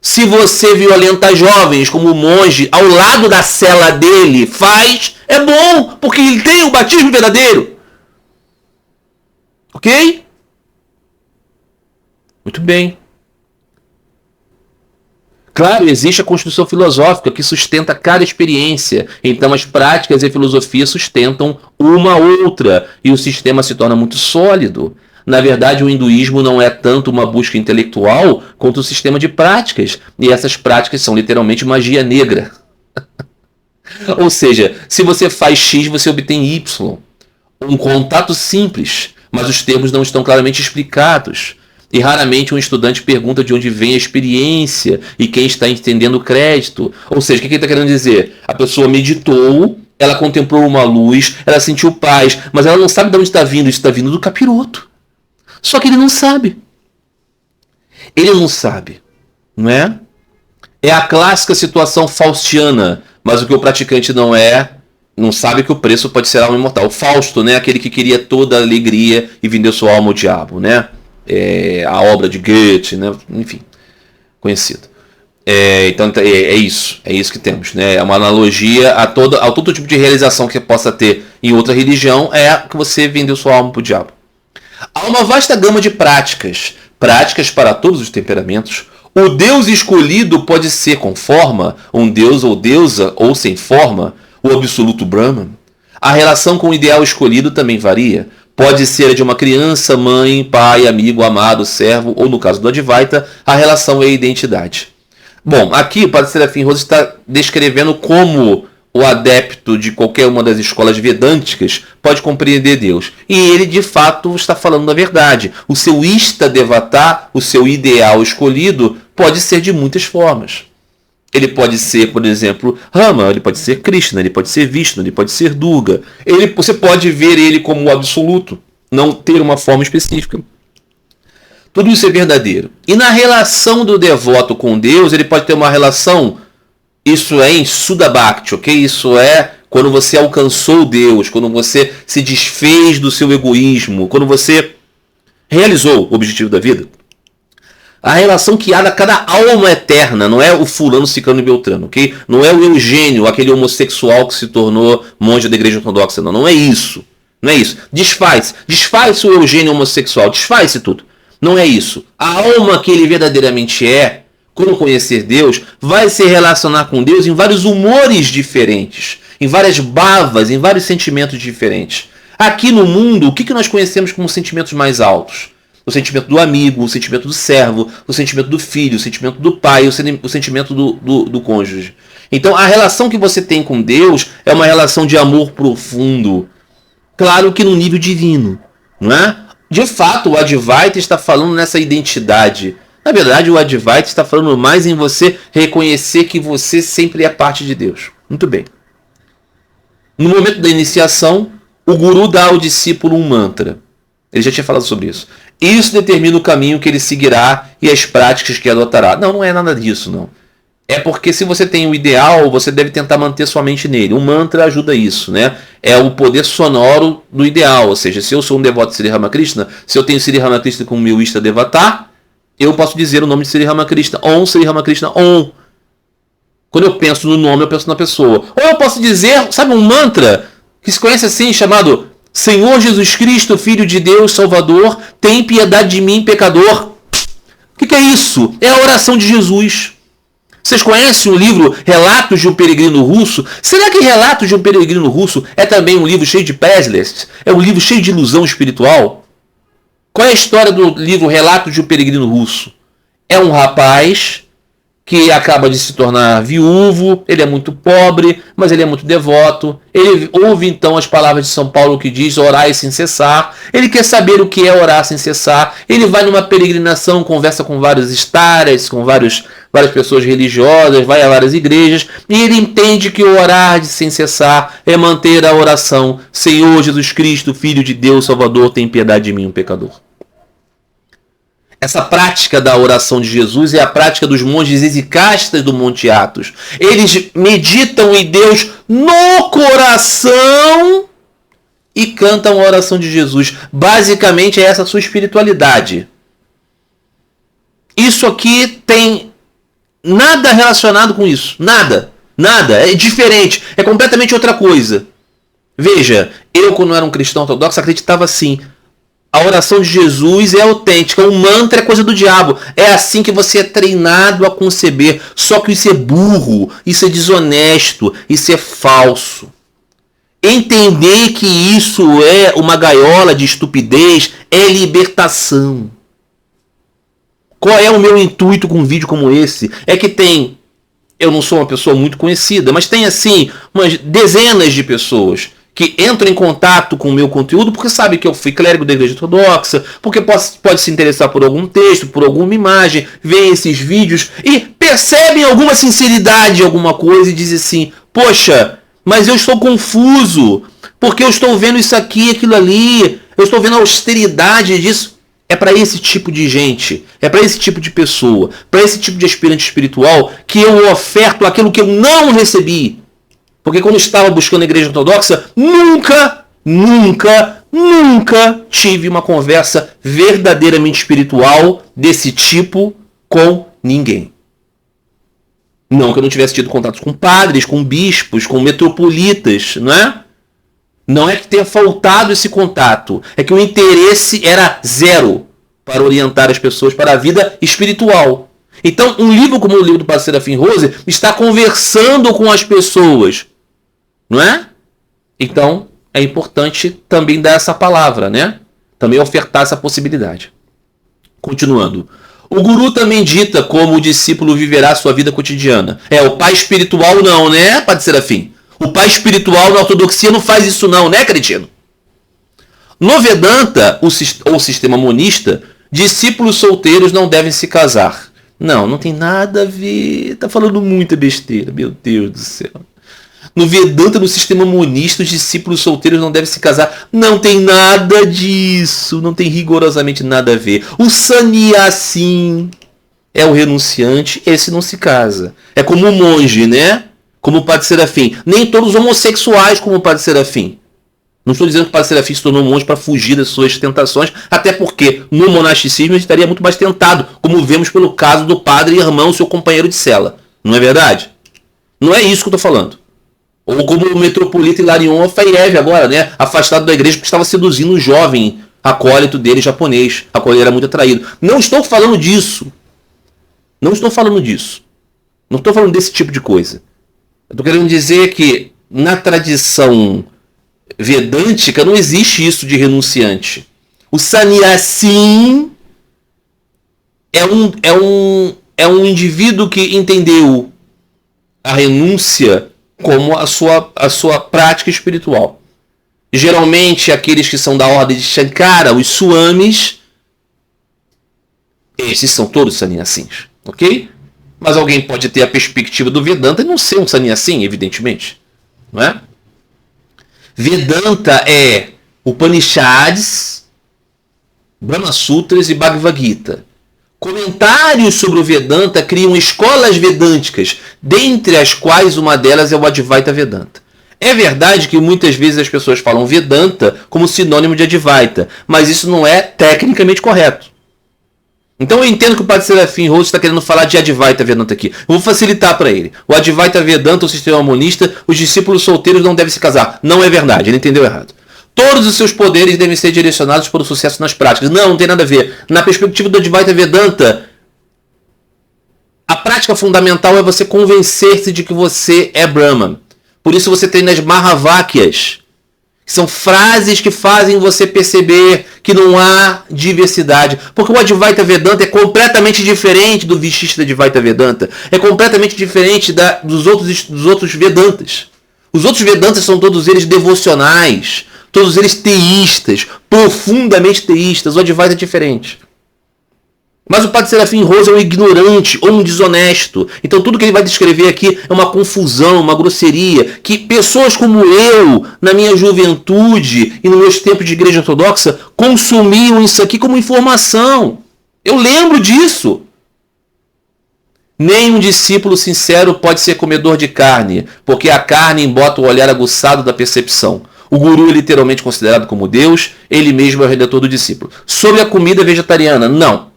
Se você violenta jovens, como o monge ao lado da cela dele faz, é bom, porque ele tem o batismo verdadeiro. Ok? Muito bem. Claro, existe a construção filosófica que sustenta cada experiência. Então as práticas e a filosofia sustentam uma outra e o sistema se torna muito sólido. Na verdade, o hinduísmo não é tanto uma busca intelectual quanto um sistema de práticas. E essas práticas são literalmente magia negra. Ou seja, se você faz X, você obtém Y. Um contato simples, mas os termos não estão claramente explicados. E raramente um estudante pergunta de onde vem a experiência e quem está entendendo o crédito. Ou seja, o que ele está querendo dizer? A pessoa meditou, ela contemplou uma luz, ela sentiu paz, mas ela não sabe de onde está vindo. Isso está vindo do capiroto. Só que ele não sabe. Ele não sabe, não é? É a clássica situação faustiana, mas o que o praticante não sabe que o preço pode ser alma imortal. O Fausto, né? Aquele que queria toda a alegria e vendeu sua alma ao diabo, né? A obra de Goethe, né? Enfim, conhecido. Então é isso que temos, né? É uma analogia a todo tipo de realização que possa ter em outra religião, é que você vendeu sua alma para o diabo. Há uma vasta gama de práticas para todos os temperamentos. O Deus escolhido pode ser com forma, um Deus ou deusa, ou sem forma, o absoluto Brahman. A relação com o ideal escolhido também varia. Pode ser a de uma criança, mãe, pai, amigo, amado, servo, ou no caso do Advaita, a relação é a identidade. Bom, aqui o Padre Serafim Rose está descrevendo como o adepto de qualquer uma das escolas vedânticas pode compreender Deus. E ele, de fato, está falando a verdade. O seu Ista Devata, o seu ideal escolhido, pode ser de muitas formas. Ele pode ser, por exemplo, Rama, ele pode ser Krishna, ele pode ser Vishnu, ele pode ser Durga. Você pode ver ele como o absoluto, não ter uma forma específica. Tudo isso é verdadeiro. E na relação do devoto com Deus, ele pode ter uma relação, isso é em Sudha Bhakti, ok? Isso é quando você alcançou Deus, quando você se desfez do seu egoísmo, quando você realizou o objetivo da vida. A relação que há da cada alma eterna, não é o fulano, ciclano e beltrano, ok? Não é o Eugênio, aquele homossexual que se tornou monge da igreja ortodoxa, não. Não é isso. Não é isso. Desfaz o Eugênio homossexual, desfaz tudo. Não é isso. A alma que ele verdadeiramente é, quando conhecer Deus, vai se relacionar com Deus em vários humores diferentes, em várias bhavas, em vários sentimentos diferentes. Aqui no mundo, o que nós conhecemos como sentimentos mais altos? O sentimento do amigo, o sentimento do servo, o sentimento do filho, o sentimento do pai, o sentimento do cônjuge. Então a relação que você tem com Deus é uma relação de amor profundo. Claro que no nível divino, não é? De fato, o Advaita está falando nessa identidade. Na verdade, o Advaita está falando mais em você reconhecer que você sempre é parte de Deus. Muito bem. No momento da iniciação, o guru dá ao discípulo um mantra. Ele já tinha falado sobre isso. Isso determina o caminho que ele seguirá e as práticas que adotará. Não é nada disso, não. É porque se você tem um ideal, você deve tentar manter sua mente nele. Um mantra ajuda isso, né? É o poder sonoro do ideal. Ou seja, se eu sou um devoto de Sri Ramakrishna, se eu tenho Sri Ramakrishna como meu Ista Devata, eu posso dizer o nome de Sri Ramakrishna. Om Sri Ramakrishna Om. Quando eu penso no nome, eu penso na pessoa. Ou eu posso dizer, sabe, um mantra que se conhece assim, chamado Senhor Jesus Cristo, Filho de Deus, Salvador, tem piedade de mim, pecador. O que é isso? É a oração de Jesus. Vocês conhecem o livro Relatos de um Peregrino Russo? Será que Relatos de um Peregrino Russo é também um livro cheio de Pesles? É um livro cheio de ilusão espiritual? Qual é a história do livro Relatos de um Peregrino Russo? É um rapaz que acaba de se tornar viúvo, ele é muito pobre, mas ele é muito devoto. Ele ouve então as palavras de São Paulo que diz orai sem cessar. Ele quer saber o que é orar sem cessar. Ele vai numa peregrinação, conversa com vários estares, com várias pessoas religiosas, vai a várias igrejas, e ele entende que o orar sem cessar é manter a oração Senhor Jesus Cristo, Filho de Deus, Salvador, tem piedade de mim, um pecador. Essa prática da oração de Jesus é a prática dos monges exicastas do Monte Athos. Eles meditam em Deus no coração e cantam a oração de Jesus. Basicamente é essa a sua espiritualidade. Isso aqui tem nada relacionado com isso. Nada. É diferente. É completamente outra coisa. Veja, eu quando era um cristão ortodoxo acreditava assim. A oração de Jesus é autêntica, o mantra é coisa do diabo. É assim que você é treinado a conceber. Só que isso é burro, isso é desonesto, isso é falso. Entender que isso é uma gaiola de estupidez é libertação. Qual é o meu intuito com um vídeo como esse? É que tem, eu não sou uma pessoa muito conhecida, mas tem assim umas dezenas de pessoas que entram em contato com o meu conteúdo porque sabe que eu fui clérigo da igreja ortodoxa, porque pode se interessar por algum texto, por alguma imagem, vê esses vídeos e percebem alguma sinceridade em alguma coisa e dizem assim, poxa, mas eu estou confuso, porque eu estou vendo isso aqui, aquilo ali, eu estou vendo a austeridade disso. É para esse tipo de gente, é para esse tipo de pessoa, para esse tipo de aspirante espiritual que eu oferto aquilo que eu não recebi. Porque quando eu estava buscando a igreja ortodoxa, nunca tive uma conversa verdadeiramente espiritual desse tipo com ninguém. Não que eu não tivesse tido contatos com padres, com bispos, com metropolitas, não é? Não é que tenha faltado esse contato, é que o interesse era zero para orientar as pessoas para a vida espiritual. Então, um livro como o livro do Padre Serafim Rose está conversando com as pessoas. Não é? Então, é importante também dar essa palavra, né? Também ofertar essa possibilidade. Continuando. O guru também dita como o discípulo viverá sua vida cotidiana. O pai espiritual não, né, Padre Serafim? O pai espiritual na ortodoxia não faz isso não, né, cretino? No Vedanta, ou sistema monista, discípulos solteiros não devem se casar. Não, não tem nada a ver. Tá falando muita besteira, meu Deus do céu. No Vedanta, no sistema monista, os discípulos solteiros não devem se casar. Não tem nada disso. Não tem rigorosamente nada a ver. O sannyasi é o renunciante, esse não se casa. É como o monge, né? Como o Padre Serafim. Nem todos homossexuais como o Padre Serafim. Não estou dizendo que o Padre Serafim se tornou monge para fugir das suas tentações, até porque no monasticismo ele estaria muito mais tentado, como vemos pelo caso do padre irmão, seu companheiro de cela. Não é verdade? Não é isso que eu estou falando. Ou como o metropolita Hilarion Offaiev agora, né? Afastado da igreja porque estava seduzindo um jovem acólito dele japonês, a qual ele era muito atraído. Não estou falando disso. Não estou falando disso. Não estou falando desse tipo de coisa. Eu estou querendo dizer que na tradição vedântica não existe isso de renunciante. O sannyasi é um indivíduo que entendeu a renúncia como a sua prática espiritual. Geralmente aqueles que são da ordem de Shankara, os swamis, esses são todos sannyasins, ok? Mas alguém pode ter a perspectiva do Vedanta e não ser um sannyasi, evidentemente, não é? Vedanta é Upanishads, Brahma Sutras e Bhagavad Gita. Comentários sobre o Vedanta criam escolas vedânticas, dentre as quais uma delas é o Advaita Vedanta. É verdade que muitas vezes as pessoas falam Vedanta como sinônimo de Advaita, mas isso não é tecnicamente correto. Então eu entendo que o Padre Serafim Rose está querendo falar de Advaita Vedanta aqui. Eu vou facilitar para ele. O Advaita Vedanta, o sistema monista, os discípulos solteiros não devem se casar. Não é verdade, ele entendeu errado. Todos os seus poderes devem ser direcionados para o sucesso nas práticas. Não tem nada a ver. Na perspectiva do Advaita Vedanta, a prática fundamental é você convencer-se de que você é Brahman. Por isso você tem nas Mahavakyas, que são frases que fazem você perceber que não há diversidade. Porque o Advaita Vedanta é completamente diferente do Vishishta Advaita Vedanta. É completamente diferente dos outros Vedantas. Os outros Vedantas são todos eles devocionais, todos eles teístas, profundamente teístas. O Advaita é diferente. Mas o Padre Serafim Rose é um ignorante ou um desonesto. Então tudo que ele vai descrever aqui é uma confusão, uma grosseria, que pessoas como eu, na minha juventude e nos meus tempos de igreja ortodoxa, consumiam isso aqui como informação. Eu lembro disso. Nem um discípulo sincero pode ser comedor de carne, porque a carne embota o olhar aguçado da percepção. O guru é literalmente considerado como Deus, ele mesmo é o redentor do discípulo. Sobre a comida vegetariana, não.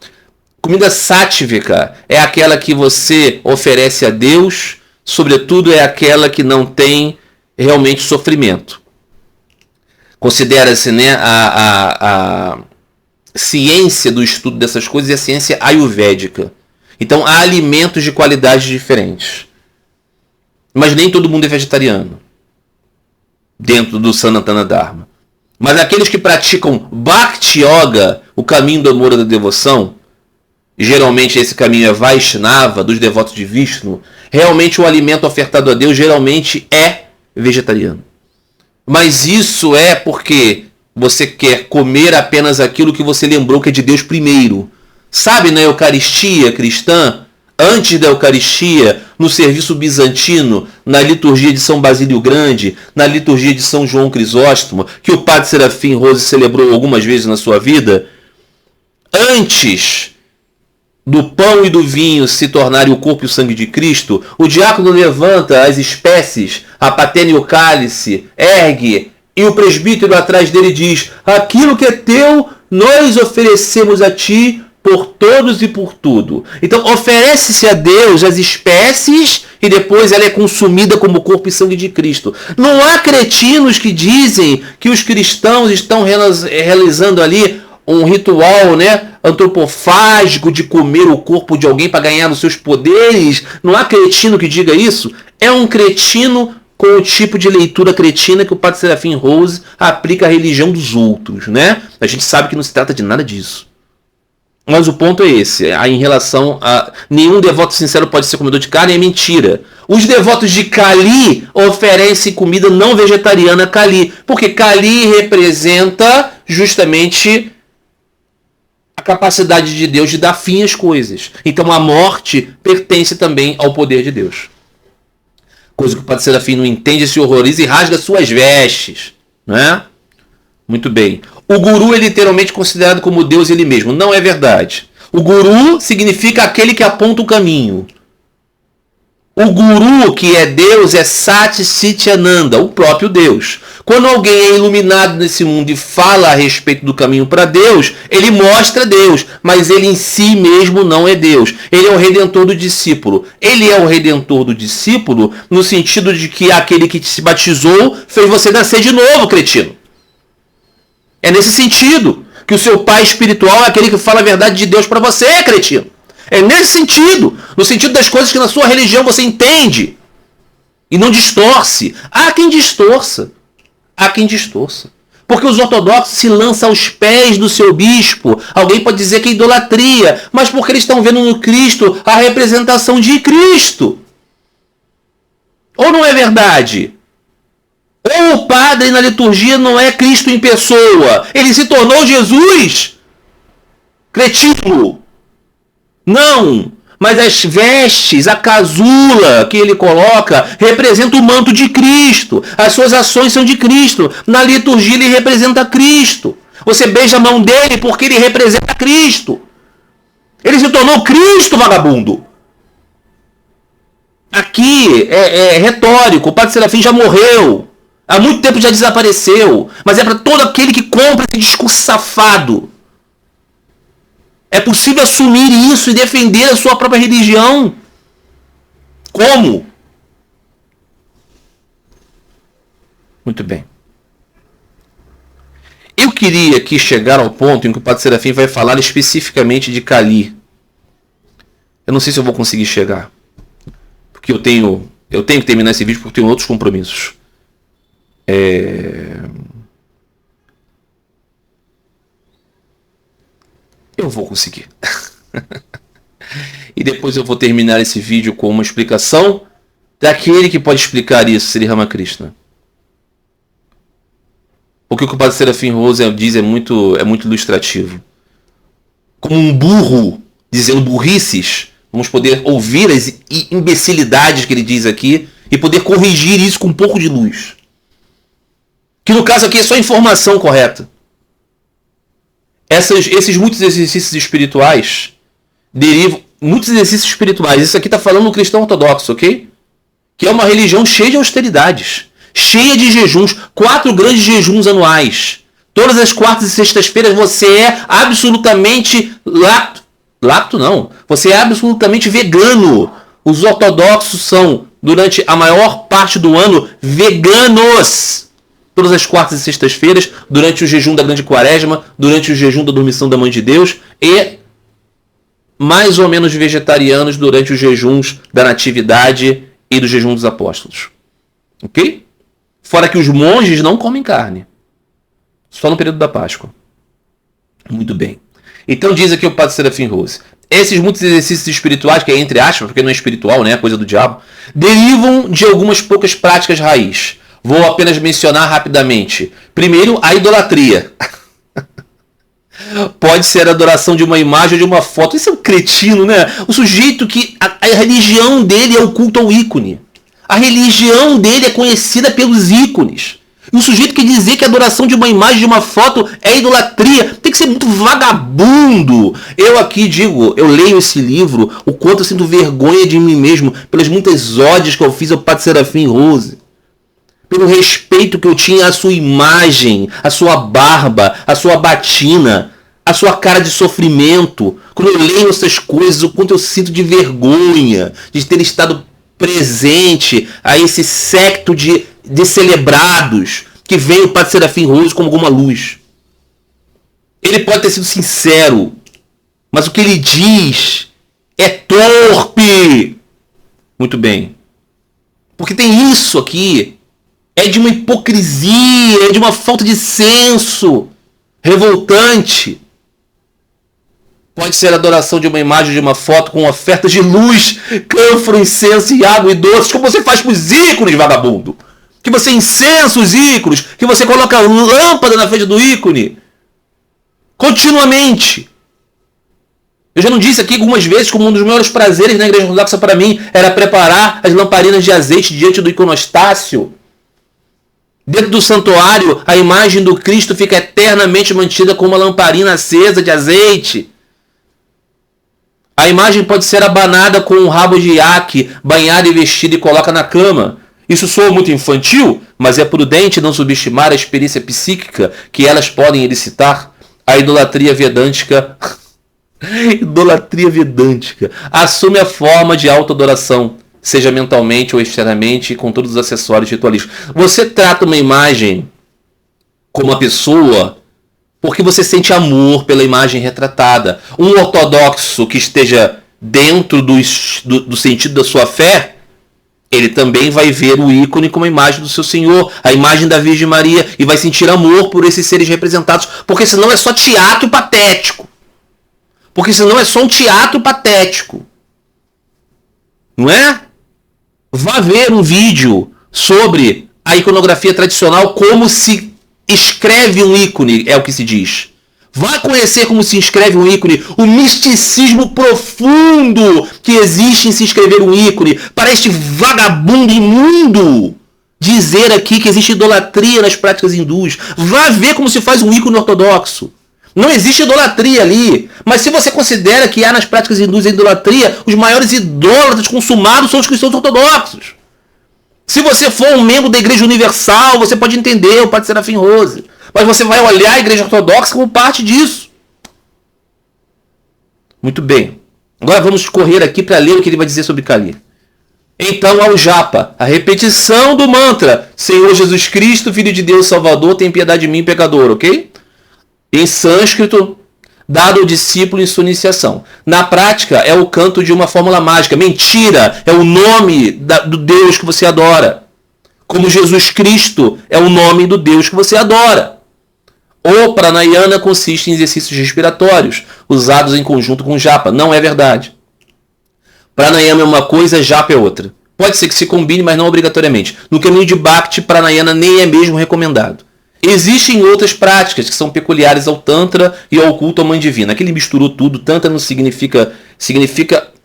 Comida sáttvica é aquela que você oferece a Deus, sobretudo é aquela que não tem realmente sofrimento. Considera-se, né, a ciência do estudo dessas coisas é a ciência ayurvédica. Então há alimentos de qualidades diferentes. Mas nem todo mundo é vegetariano dentro do Sanatana Dharma. Mas aqueles que praticam Bhakti Yoga, o caminho do amor e da devoção, geralmente esse caminho é Vaishnava, dos devotos de Vishnu, realmente o alimento ofertado a Deus geralmente é vegetariano. Mas isso é porque você quer comer apenas aquilo que você lembrou que é de Deus primeiro. Sabe, na Eucaristia cristã, antes da Eucaristia, no serviço bizantino, na liturgia de São Basílio Grande, na liturgia de São João Crisóstomo, que o Padre Serafim Rose celebrou algumas vezes na sua vida, antes do pão e do vinho se tornarem o corpo e o sangue de Cristo, o diácono levanta as espécies, a patena e o cálice, ergue, e o presbítero atrás dele diz: aquilo que é teu, nós oferecemos a ti por todos e por tudo. Então oferece-se a Deus as espécies e depois ela é consumida como corpo e sangue de Cristo. Não há cretinos que dizem que os cristãos estão realizando ali um ritual, né, antropofágico de comer o corpo de alguém para ganhar os seus poderes. Não há cretino que diga isso. É um cretino com o tipo de leitura cretina que o Padre Serafim Rose aplica à religião dos outros, né? A gente sabe que não se trata de nada disso. Mas o ponto é esse, em relação a nenhum devoto sincero pode ser comedor de carne, é mentira. Os devotos de Kali oferecem comida não vegetariana a Kali, porque Kali representa justamente a capacidade de Deus de dar fim às coisas. Então a morte pertence também ao poder de Deus. Coisa que o Padre Serafim não entende, se horroriza e rasga suas vestes. Não é? Muito bem. O guru é literalmente considerado como Deus ele mesmo. Não é verdade. O guru significa aquele que aponta o caminho. O guru, que é Deus, é Sat Chit Ananda, o próprio Deus. Quando alguém é iluminado nesse mundo e fala a respeito do caminho para Deus, ele mostra Deus, mas ele em si mesmo não é Deus. Ele é o redentor do discípulo. Ele é o redentor do discípulo no sentido de que aquele que te batizou fez você nascer de novo, cretino. É nesse sentido que o seu pai espiritual é aquele que fala a verdade de Deus para você, cretino. É nesse sentido, no sentido das coisas que na sua religião você entende e não distorce. Há quem distorça. Há quem distorça. Porque os ortodoxos se lançam aos pés do seu bispo. Alguém pode dizer que é idolatria, mas porque eles estão vendo no Cristo a representação de Cristo. Ou não é verdade? Ou o padre na liturgia não é Cristo em pessoa. Ele se tornou Jesus. Cretino. Não, mas as vestes, a casula que ele coloca, representa o manto de Cristo. As suas ações são de Cristo. Na liturgia ele representa Cristo. Você beija a mão dele porque ele representa Cristo. Ele se tornou Cristo, vagabundo. Aqui é retórico. O Padre Serafim já morreu. Há muito tempo já desapareceu. Mas é para todo aquele que compra esse discurso safado. É possível assumir isso e defender a sua própria religião. Como? Muito bem. Eu queria aqui chegar ao ponto em que o Padre Serafim vai falar especificamente de Kali. Eu não sei se eu vou conseguir chegar. Porque eu tenho que terminar esse vídeo porque eu tenho outros compromissos. Eu vou conseguir. E depois eu vou terminar esse vídeo com uma explicação daquele que pode explicar isso, Sri Ramakrishna. Porque o que o Padre Serafim Rose diz é muito ilustrativo. Como um burro dizendo burrices, vamos poder ouvir as imbecilidades que ele diz aqui e poder corrigir isso com um pouco de luz. Que no caso aqui é só informação correta. Esses muitos exercícios espirituais derivam... Muitos exercícios espirituais. Isso aqui está falando no cristão ortodoxo, ok? Que é uma religião cheia de austeridades. Cheia de jejuns. 4 grandes jejuns anuais. Todas as quartas e sextas-feiras você é absolutamente lacto não. Você é absolutamente vegano. Os ortodoxos são, durante a maior parte do ano, veganos. Todas as quartas e sextas-feiras, durante o jejum da Grande Quaresma, durante o jejum da Dormição da Mãe de Deus e mais ou menos vegetarianos durante os jejuns da Natividade e do jejum dos Apóstolos. Ok? Fora que os monges não comem carne. Só no período da Páscoa. Muito bem. Então diz aqui o Padre Serafim Rose. Esses muitos exercícios espirituais, que é entre aspas, porque não é espiritual, né? É coisa do diabo, derivam de algumas poucas práticas raiz. Vou apenas mencionar rapidamente. Primeiro, a idolatria. Pode ser a adoração de uma imagem ou de uma foto. Isso é um cretino, né? O sujeito que a religião dele é o culto ao ícone. A religião dele é conhecida pelos ícones. E o sujeito que dizer que a adoração de uma imagem, de uma foto é idolatria, tem que ser muito vagabundo. Eu aqui digo, eu leio esse livro, o quanto eu sinto vergonha de mim mesmo pelas muitas ódias que eu fiz ao Padre Serafim Rose. Pelo respeito que eu tinha à sua imagem, à sua barba, à sua batina, à sua cara de sofrimento. Quando eu leio essas coisas, o quanto eu sinto de vergonha de ter estado presente a esse séquito de celebrados que veio o Padre Serafim Rose como alguma luz. Ele pode ter sido sincero, mas o que ele diz é torpe. Muito bem. Porque tem isso aqui. É de uma hipocrisia, é de uma falta de senso revoltante. Pode ser a adoração de uma imagem, de uma foto com ofertas de luz, cânfaro, incenso e água e doces, como você faz com os ícones, vagabundo. Que você incensa os ícones, que você coloca lâmpada na frente do ícone. Continuamente. Eu já não disse aqui algumas vezes como um dos maiores prazeres na igreja ortodoxa para mim era preparar as lamparinas de azeite diante do iconostácio. Dentro do santuário, a imagem do Cristo fica eternamente mantida com uma lamparina acesa de azeite. A imagem pode ser abanada com um rabo de iaque, banhada e vestida e coloca na cama. Isso soa muito infantil, mas é prudente não subestimar a experiência psíquica que elas podem elicitar. A idolatria vedântica... Idolatria vedântica assume a forma de autoadoração, seja mentalmente ou externamente, com todos os acessórios ritualísticos. Você trata uma imagem como uma pessoa porque você sente amor pela imagem retratada. Um ortodoxo que esteja dentro do sentido da sua fé, ele também vai ver o ícone como a imagem do seu Senhor, a imagem da Virgem Maria, e vai sentir amor por esses seres representados, porque senão é só teatro patético. Porque senão é só um teatro patético. Não é? Vá ver um vídeo sobre a iconografia tradicional, como se escreve um ícone, é o que se diz. Vá conhecer como se escreve um ícone, o misticismo profundo que existe em se escrever um ícone, para este vagabundo imundo dizer aqui que existe idolatria nas práticas hindus. Vá ver como se faz um ícone ortodoxo. Não existe idolatria ali. Mas se você considera que há nas práticas hindus a idolatria, os maiores idólatras consumados são os cristãos ortodoxos. Se você for um membro da Igreja Universal, você pode entender o Padre Serafim Rose. Mas você vai olhar a Igreja Ortodoxa como parte disso. Muito bem. Agora vamos correr aqui para ler o que ele vai dizer sobre Kali. Então, ao japa, a repetição do mantra: Senhor Jesus Cristo, Filho de Deus Salvador, tem piedade de mim, pecador, ok? Em sânscrito, dado ao discípulo em sua iniciação. Na prática, é o canto de uma fórmula mágica. Mentira! É o nome do Deus que você adora. Como Jesus Cristo é o nome do Deus que você adora. O pranayana consiste em exercícios respiratórios, usados em conjunto com japa. Não é verdade. Pranayama é uma coisa, japa é outra. Pode ser que se combine, mas não obrigatoriamente. No caminho de Bhakti, pranayana nem é mesmo recomendado. Existem outras práticas que são peculiares ao Tantra e ao culto à Mãe Divina. Aqui ele misturou tudo. Tantra não significa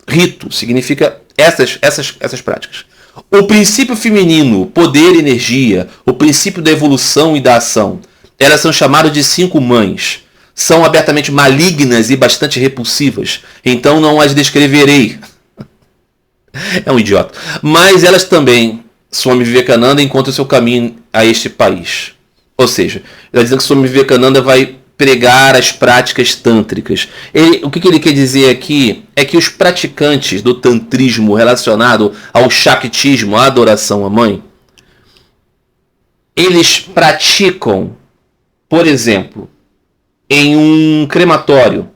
rito, significa essas práticas. O princípio feminino, poder e energia, o princípio da evolução e da ação, elas são chamadas de 5 mães. São abertamente malignas e bastante repulsivas, então não as descreverei. É um idiota. Mas elas também, Swami Vivekananda encontra o seu caminho a este país. Ou seja, ele diz que Swami Vivekananda vai pregar as práticas tântricas. O que ele quer dizer aqui é que os praticantes do tantrismo relacionado ao shaktismo, a adoração à mãe, eles praticam, por exemplo, em um crematório,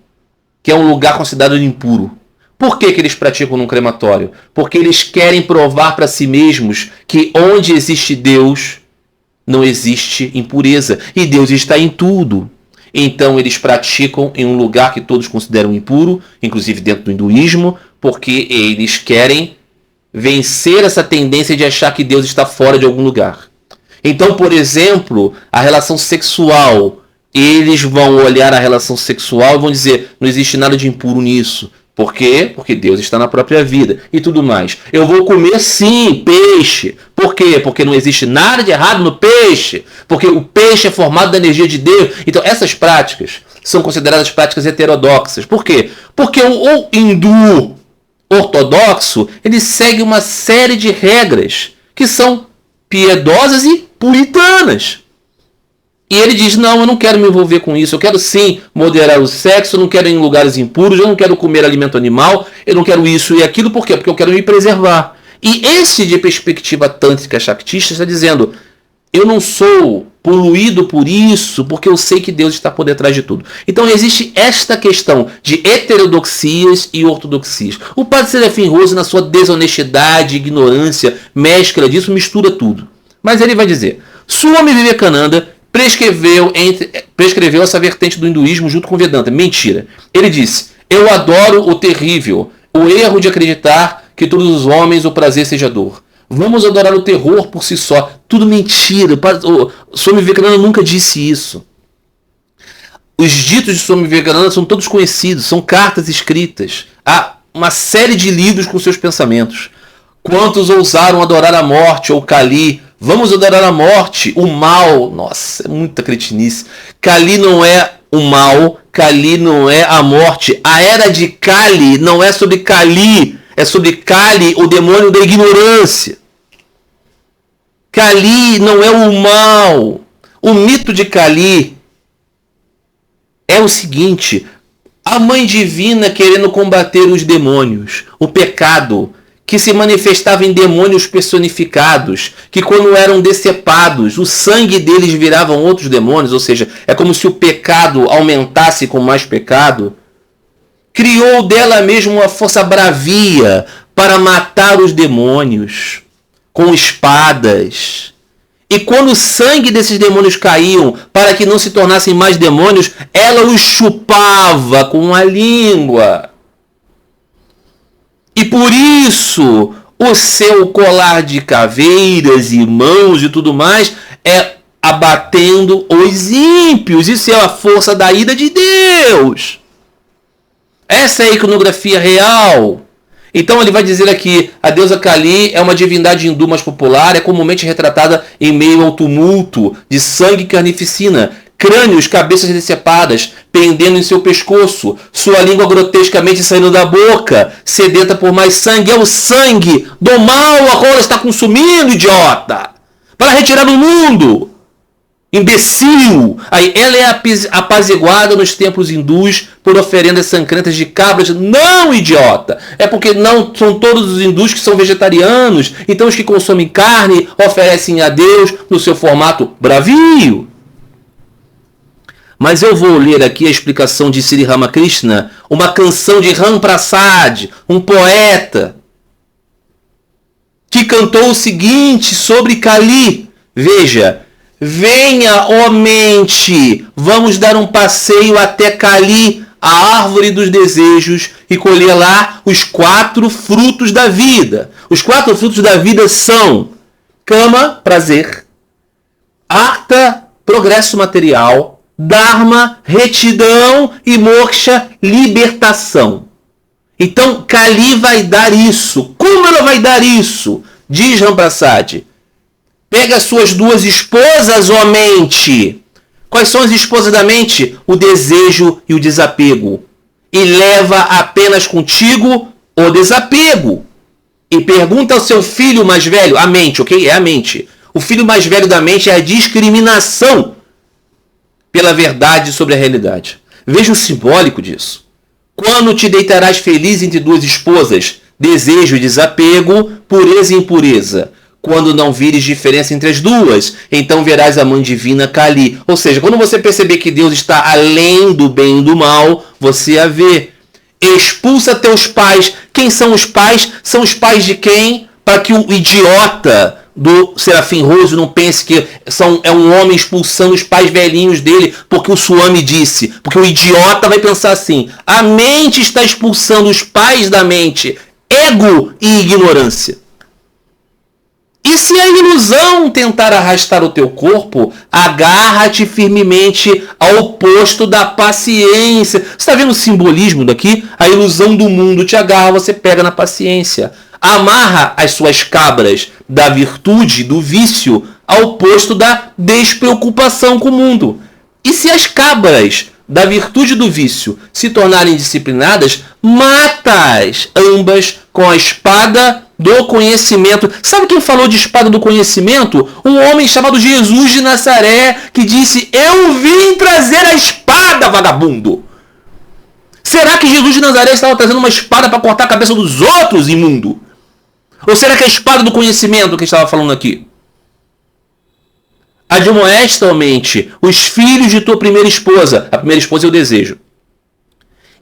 que é um lugar considerado impuro. Por que eles praticam num crematório? Porque eles querem provar para si mesmos que onde existe Deus, não existe impureza. E Deus está em tudo. Então eles praticam em um lugar que todos consideram impuro, inclusive dentro do hinduísmo, porque eles querem vencer essa tendência de achar que Deus está fora de algum lugar. Então, por exemplo, a relação sexual, eles vão olhar a relação sexual e vão dizer: não existe nada de impuro nisso. Por quê? Porque Deus está na própria vida e tudo mais. Eu vou comer sim peixe. Por quê? Porque não existe nada de errado no peixe. Porque o peixe é formado da energia de Deus. Então essas práticas são consideradas práticas heterodoxas. Por quê? Porque o hindu ortodoxo, ele segue uma série de regras que são piedosas e puritanas. E ele diz: não, eu não quero me envolver com isso, eu quero sim moderar o sexo, eu não quero ir em lugares impuros, eu não quero comer alimento animal, eu não quero isso e aquilo. Por quê? Porque eu quero me preservar. E esse, de perspectiva tântrica shaktista, está dizendo: eu não sou poluído por isso, porque eu sei que Deus está por detrás de tudo. Então existe esta questão de heterodoxias e ortodoxias. O Padre Serafim Rose, na sua desonestidade, ignorância, mescla disso, mistura tudo. Mas ele vai dizer: Swami Vivekananda prescreveu essa vertente do hinduísmo junto com Vedanta. Mentira. Ele disse: Eu adoro o terrível, o erro de acreditar que todos os homens o prazer seja dor. Vamos adorar o terror por si só. Tudo mentira. O Swami Vivekananda nunca disse isso. Os ditos de Swami Vivekananda são todos conhecidos, são cartas escritas. Há uma série de livros com seus pensamentos. Quantos ousaram adorar a morte ou Kali? Vamos adorar a morte, o mal. Nossa, é muita cretinice. Kali não é o mal, Kali não é a morte. A era de Kali não é sobre Kali, é sobre Kali, o demônio da ignorância. Kali não é o mal. O mito de Kali é o seguinte: a mãe divina querendo combater os demônios, o pecado, que se manifestava em demônios personificados, que quando eram decepados, o sangue deles viravam outros demônios, ou seja, é como se o pecado aumentasse com mais pecado. Criou dela mesma uma força bravia para matar os demônios com espadas. E quando o sangue desses demônios caíam, para que não se tornassem mais demônios, ela os chupava com a língua. E por isso, o seu colar de caveiras e mãos e tudo mais é abatendo os ímpios. Isso é a força da ira de Deus. Essa é a iconografia real. Então ele vai dizer aqui, a deusa Kali é uma divindade hindu mais popular, é comumente retratada em meio ao tumulto de sangue e carnificina, crânios, cabeças decepadas, pendendo em seu pescoço, sua língua grotescamente saindo da boca, sedenta por mais sangue. É o sangue do mal a qual ela está consumindo, idiota! Para retirar do mundo! Imbecil! Aí ela é apaziguada nos templos hindus por oferendas sangrentas de cabras. Não, idiota! É porque não são todos os hindus que são vegetarianos. Então os que consomem carne oferecem a Deus no seu formato bravio. Mas eu vou ler aqui a explicação de Sri Ramakrishna, uma canção de Ram Prasad, um poeta, que cantou o seguinte sobre Kali. Veja: venha, ó mente, vamos dar um passeio até Kali, a árvore dos desejos, e colher lá os 4 frutos da vida. Os 4 frutos da vida são Kama, prazer, Artha, progresso material, Dharma, retidão, e Moksha, libertação. Então Kali vai dar isso. Como ela vai dar isso? Diz Ram Prasad: pega suas 2 esposas, ó mente. Quais são as esposas da mente? O desejo e o desapego. E leva apenas contigo o desapego. E pergunta ao seu filho mais velho, a mente, ok? É a mente. O filho mais velho da mente é a discriminação pela verdade sobre a realidade. Veja o simbólico disso. Quando te deitarás feliz entre 2 esposas, desejo e desapego, pureza e impureza. Quando não vires diferença entre as duas, então verás a mãe divina Kali. Ou seja, quando você perceber que Deus está além do bem e do mal, você a vê. Expulsa teus pais. Quem são os pais? São os pais de quem? Para que o idiota do Serafim Roso não pense que é um homem expulsando os pais velhinhos dele, porque o Swami disse. Porque o idiota vai pensar assim: a mente está expulsando os pais da mente. Ego e ignorância. E se a ilusão tentar arrastar o teu corpo, agarra-te firmemente ao posto da paciência. Você está vendo o simbolismo daqui? A ilusão do mundo te agarra, você pega na paciência. Amarra as suas cabras da virtude, do vício, ao posto da despreocupação com o mundo. E se as cabras da virtude e do vício se tornarem disciplinadas, mata-as ambas com a espada do conhecimento. Sabe quem falou de espada do conhecimento? Um homem chamado Jesus de Nazaré, que disse: eu vim trazer a espada, vagabundo. Será que Jesus de Nazaré estava trazendo uma espada para cortar a cabeça dos outros, imundo? Ou será que é a espada do conhecimento que estava falando aqui? Admoesta, ó mente, os filhos de tua primeira esposa. A primeira esposa é o desejo.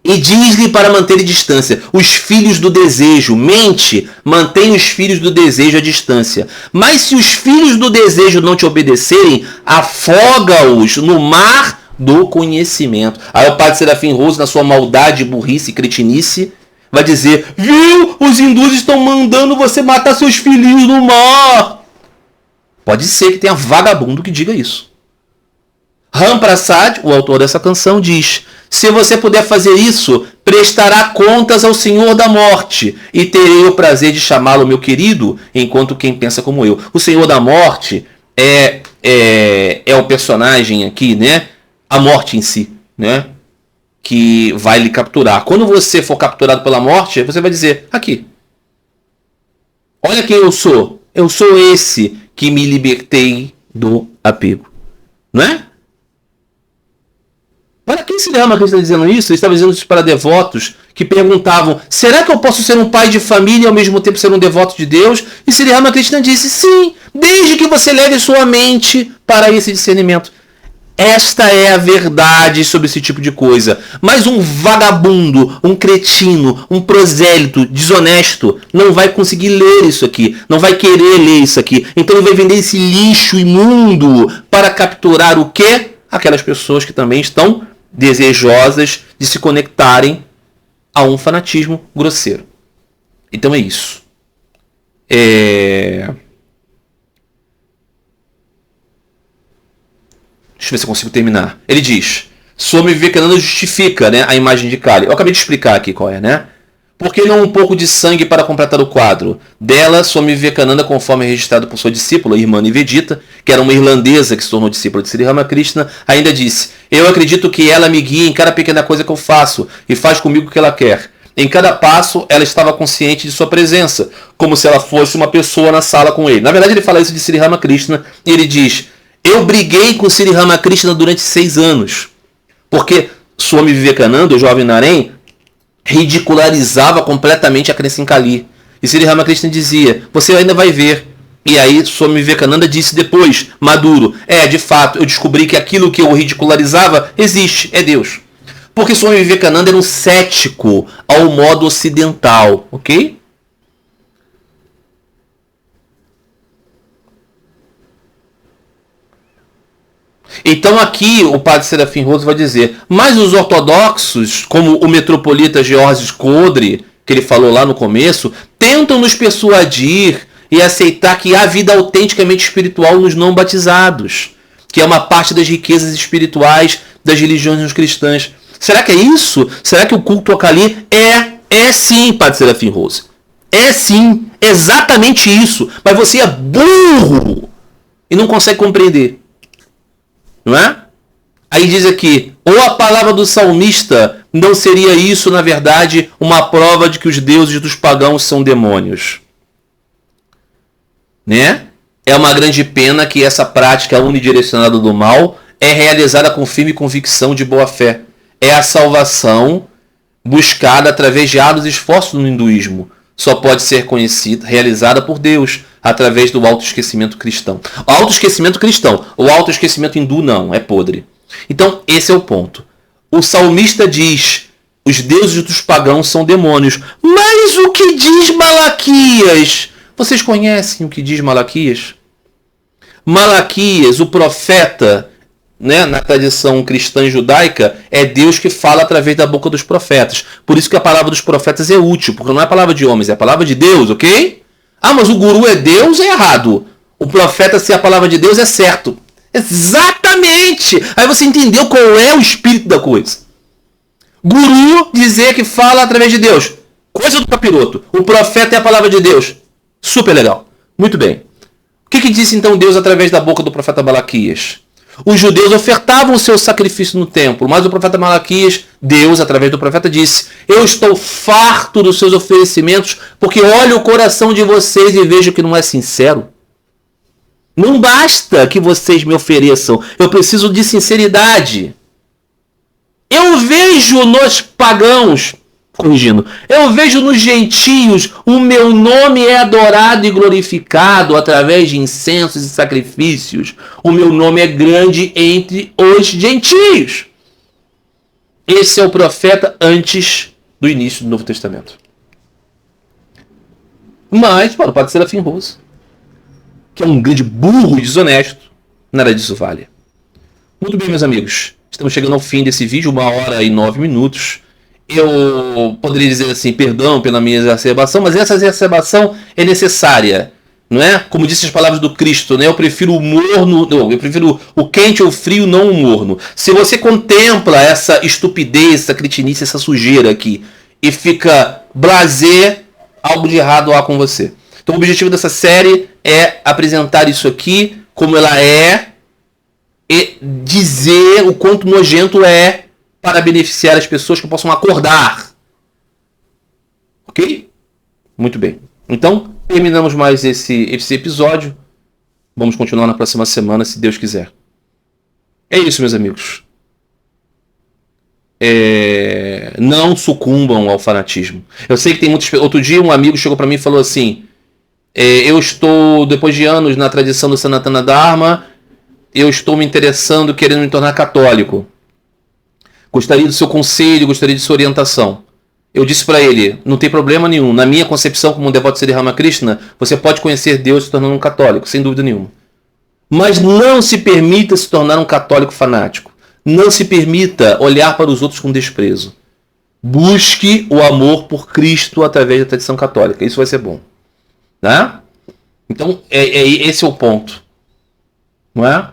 E diz-lhe para manter distância. Os filhos do desejo. Mente, mantém os filhos do desejo à distância. Mas se os filhos do desejo não te obedecerem, afoga-os no mar do conhecimento. Aí o padre Serafim Rose, na sua maldade, burrice e cretinice, vai dizer: viu, os hindus estão mandando você matar seus filhinhos no mar. Pode ser que tenha vagabundo que diga isso. Ram Prasad, o autor dessa canção, diz: se você puder fazer isso, prestará contas ao Senhor da Morte, e terei o prazer de chamá-lo meu querido, enquanto quem pensa como eu. O Senhor da Morte é o personagem aqui, né? A morte em si, né? Que vai lhe capturar. Quando você for capturado pela morte, você vai dizer: aqui, olha quem eu sou. Eu sou esse que me libertei do apego. Não é? Para quem se ama que está dizendo isso? Ele estava dizendo isso para devotos que perguntavam: será que eu posso ser um pai de família e ao mesmo tempo ser um devoto de Deus? E Sri Ramakrishna disse: sim, desde que você leve sua mente para esse discernimento. Esta é a verdade sobre esse tipo de coisa. Mas um vagabundo, um cretino, um prosélito desonesto não vai conseguir ler isso aqui, não vai querer ler isso aqui. Então ele vai vender esse lixo imundo para capturar o quê? Aquelas pessoas que também estão desejosas de se conectarem a um fanatismo grosseiro. Então é isso. Deixa eu ver se eu consigo terminar. Ele diz: Swami Vivekananda justifica, né, a imagem de Kali. Eu acabei de explicar aqui qual é, né? Por que não um pouco de sangue para completar o quadro? Dela, Swami Vivekananda, conforme registrado por sua discípula, irmã Nivedita, que era uma irlandesa que se tornou discípula de Sri Ramakrishna, ainda disse: eu acredito que ela me guia em cada pequena coisa que eu faço e faz comigo o que ela quer. Em cada passo, ela estava consciente de sua presença, como se ela fosse uma pessoa na sala com ele. Na verdade, ele fala isso de Sri Ramakrishna e ele diz: eu briguei com Sri Ramakrishna durante 6 anos, porque Swami Vivekananda, o jovem Naren, ridicularizava completamente a crença em Kali. E Sri Ramakrishna dizia: você ainda vai ver. E aí Swami Vivekananda disse depois, maduro: de fato, eu descobri que aquilo que eu ridicularizava existe, é Deus. Porque Swami Vivekananda era um cético ao modo ocidental, ok? Então aqui o padre Serafim Rose vai dizer: mas os ortodoxos, como o metropolita Georges Coudre, que ele falou lá no começo, tentam nos persuadir e aceitar que há vida autenticamente espiritual nos não batizados, que é uma parte das riquezas espirituais das religiões cristãs. Será que é isso? Será que o culto a Kali é sim, padre Serafim Rose? É sim, exatamente isso. Mas você é burro e não consegue compreender. Não é? Aí diz aqui: ou a palavra do salmista não seria isso, na verdade, uma prova de que os deuses dos pagãos são demônios? Né? É uma grande pena que essa prática unidirecionada do mal é realizada com firme convicção de boa fé. É a salvação buscada através de árduos esforços no hinduísmo. Só pode ser conhecida, realizada por Deus, através do autoesquecimento cristão. O autoesquecimento cristão, o autoesquecimento hindu não, é podre. Então, esse é o ponto. O salmista diz: os deuses dos pagãos são demônios. Mas o que diz Malaquias? Vocês conhecem o que diz Malaquias? Malaquias, o profeta, né, na tradição cristã e judaica, é Deus que fala através da boca dos profetas. Por isso que a palavra dos profetas é útil, porque não é a palavra de homens, é a palavra de Deus, ok? Ah, mas o guru é Deus, é errado. O profeta ser a palavra de Deus é certo. Exatamente! Aí você entendeu qual é o espírito da coisa. Guru dizer que fala através de Deus. Coisa do capiroto. O profeta é a palavra de Deus. Super legal. Muito bem. O que disse então Deus através da boca do profeta Malaquias? Os judeus ofertavam o seu sacrifício no templo, mas o profeta Malaquias, Deus, através do profeta, disse: eu estou farto dos seus oferecimentos, porque olho o coração de vocês e vejo que não é sincero. Não basta que vocês me ofereçam, eu preciso de sinceridade. Eu vejo nos pagãos, corrigindo, eu vejo nos gentios, o meu nome é adorado e glorificado através de incensos e sacrifícios. O meu nome é grande entre os gentios. Esse é o profeta antes do início do Novo Testamento. Mas, para o padre Serafim Rose, que é um grande burro e desonesto, nada disso vale. Muito bem, meus amigos. Estamos chegando ao fim desse vídeo, 1h09. Eu poderia dizer assim, perdão pela minha exacerbação, mas essa exacerbação é necessária, não é? Como disse as palavras do Cristo, né? Eu prefiro o morno, não, eu prefiro o quente ou o frio, não o morno. Se você contempla essa estupidez, essa cretinice, essa sujeira aqui, e fica blasé, algo de errado há com você. Então o objetivo dessa série é apresentar isso aqui como ela é e dizer o quanto nojento é para beneficiar as pessoas que possam acordar. Ok? Muito bem. Então, terminamos mais esse episódio. Vamos continuar na próxima semana, se Deus quiser. É isso, meus amigos. Não sucumbam ao fanatismo. Eu sei que tem muitos... Outro dia um amigo chegou para mim e falou assim, eu estou, depois de anos na tradição do Sanatana Dharma, eu estou me interessando, querendo me tornar católico. Gostaria do seu conselho, gostaria de sua orientação. Eu disse para ele, não tem problema nenhum. Na minha concepção como um devoto de Sri Ramakrishna, você pode conhecer Deus se tornando um católico, sem dúvida nenhuma. Mas não se permita se tornar um católico fanático. Não se permita olhar para os outros com desprezo. Busque o amor por Cristo através da tradição católica. Isso vai ser bom. Né? Então, esse é o ponto. Não é?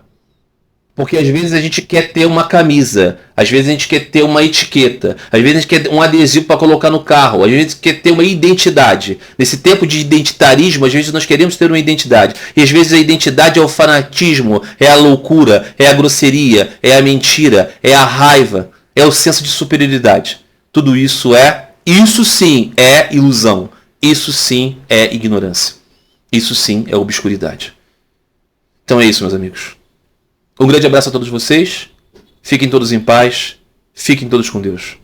Porque às vezes a gente quer ter uma camisa, às vezes a gente quer ter uma etiqueta, às vezes a gente quer um adesivo para colocar no carro, às vezes a gente quer ter uma identidade. Nesse tempo de identitarismo, às vezes nós queremos ter uma identidade. E às vezes a identidade é o fanatismo, é a loucura, é a grosseria, é a mentira, é a raiva, é o senso de superioridade. Tudo isso sim é ilusão. Isso sim é ignorância. Isso sim é obscuridade. Então é isso, meus amigos. Um grande abraço a todos vocês. Fiquem todos em paz. Fiquem todos com Deus.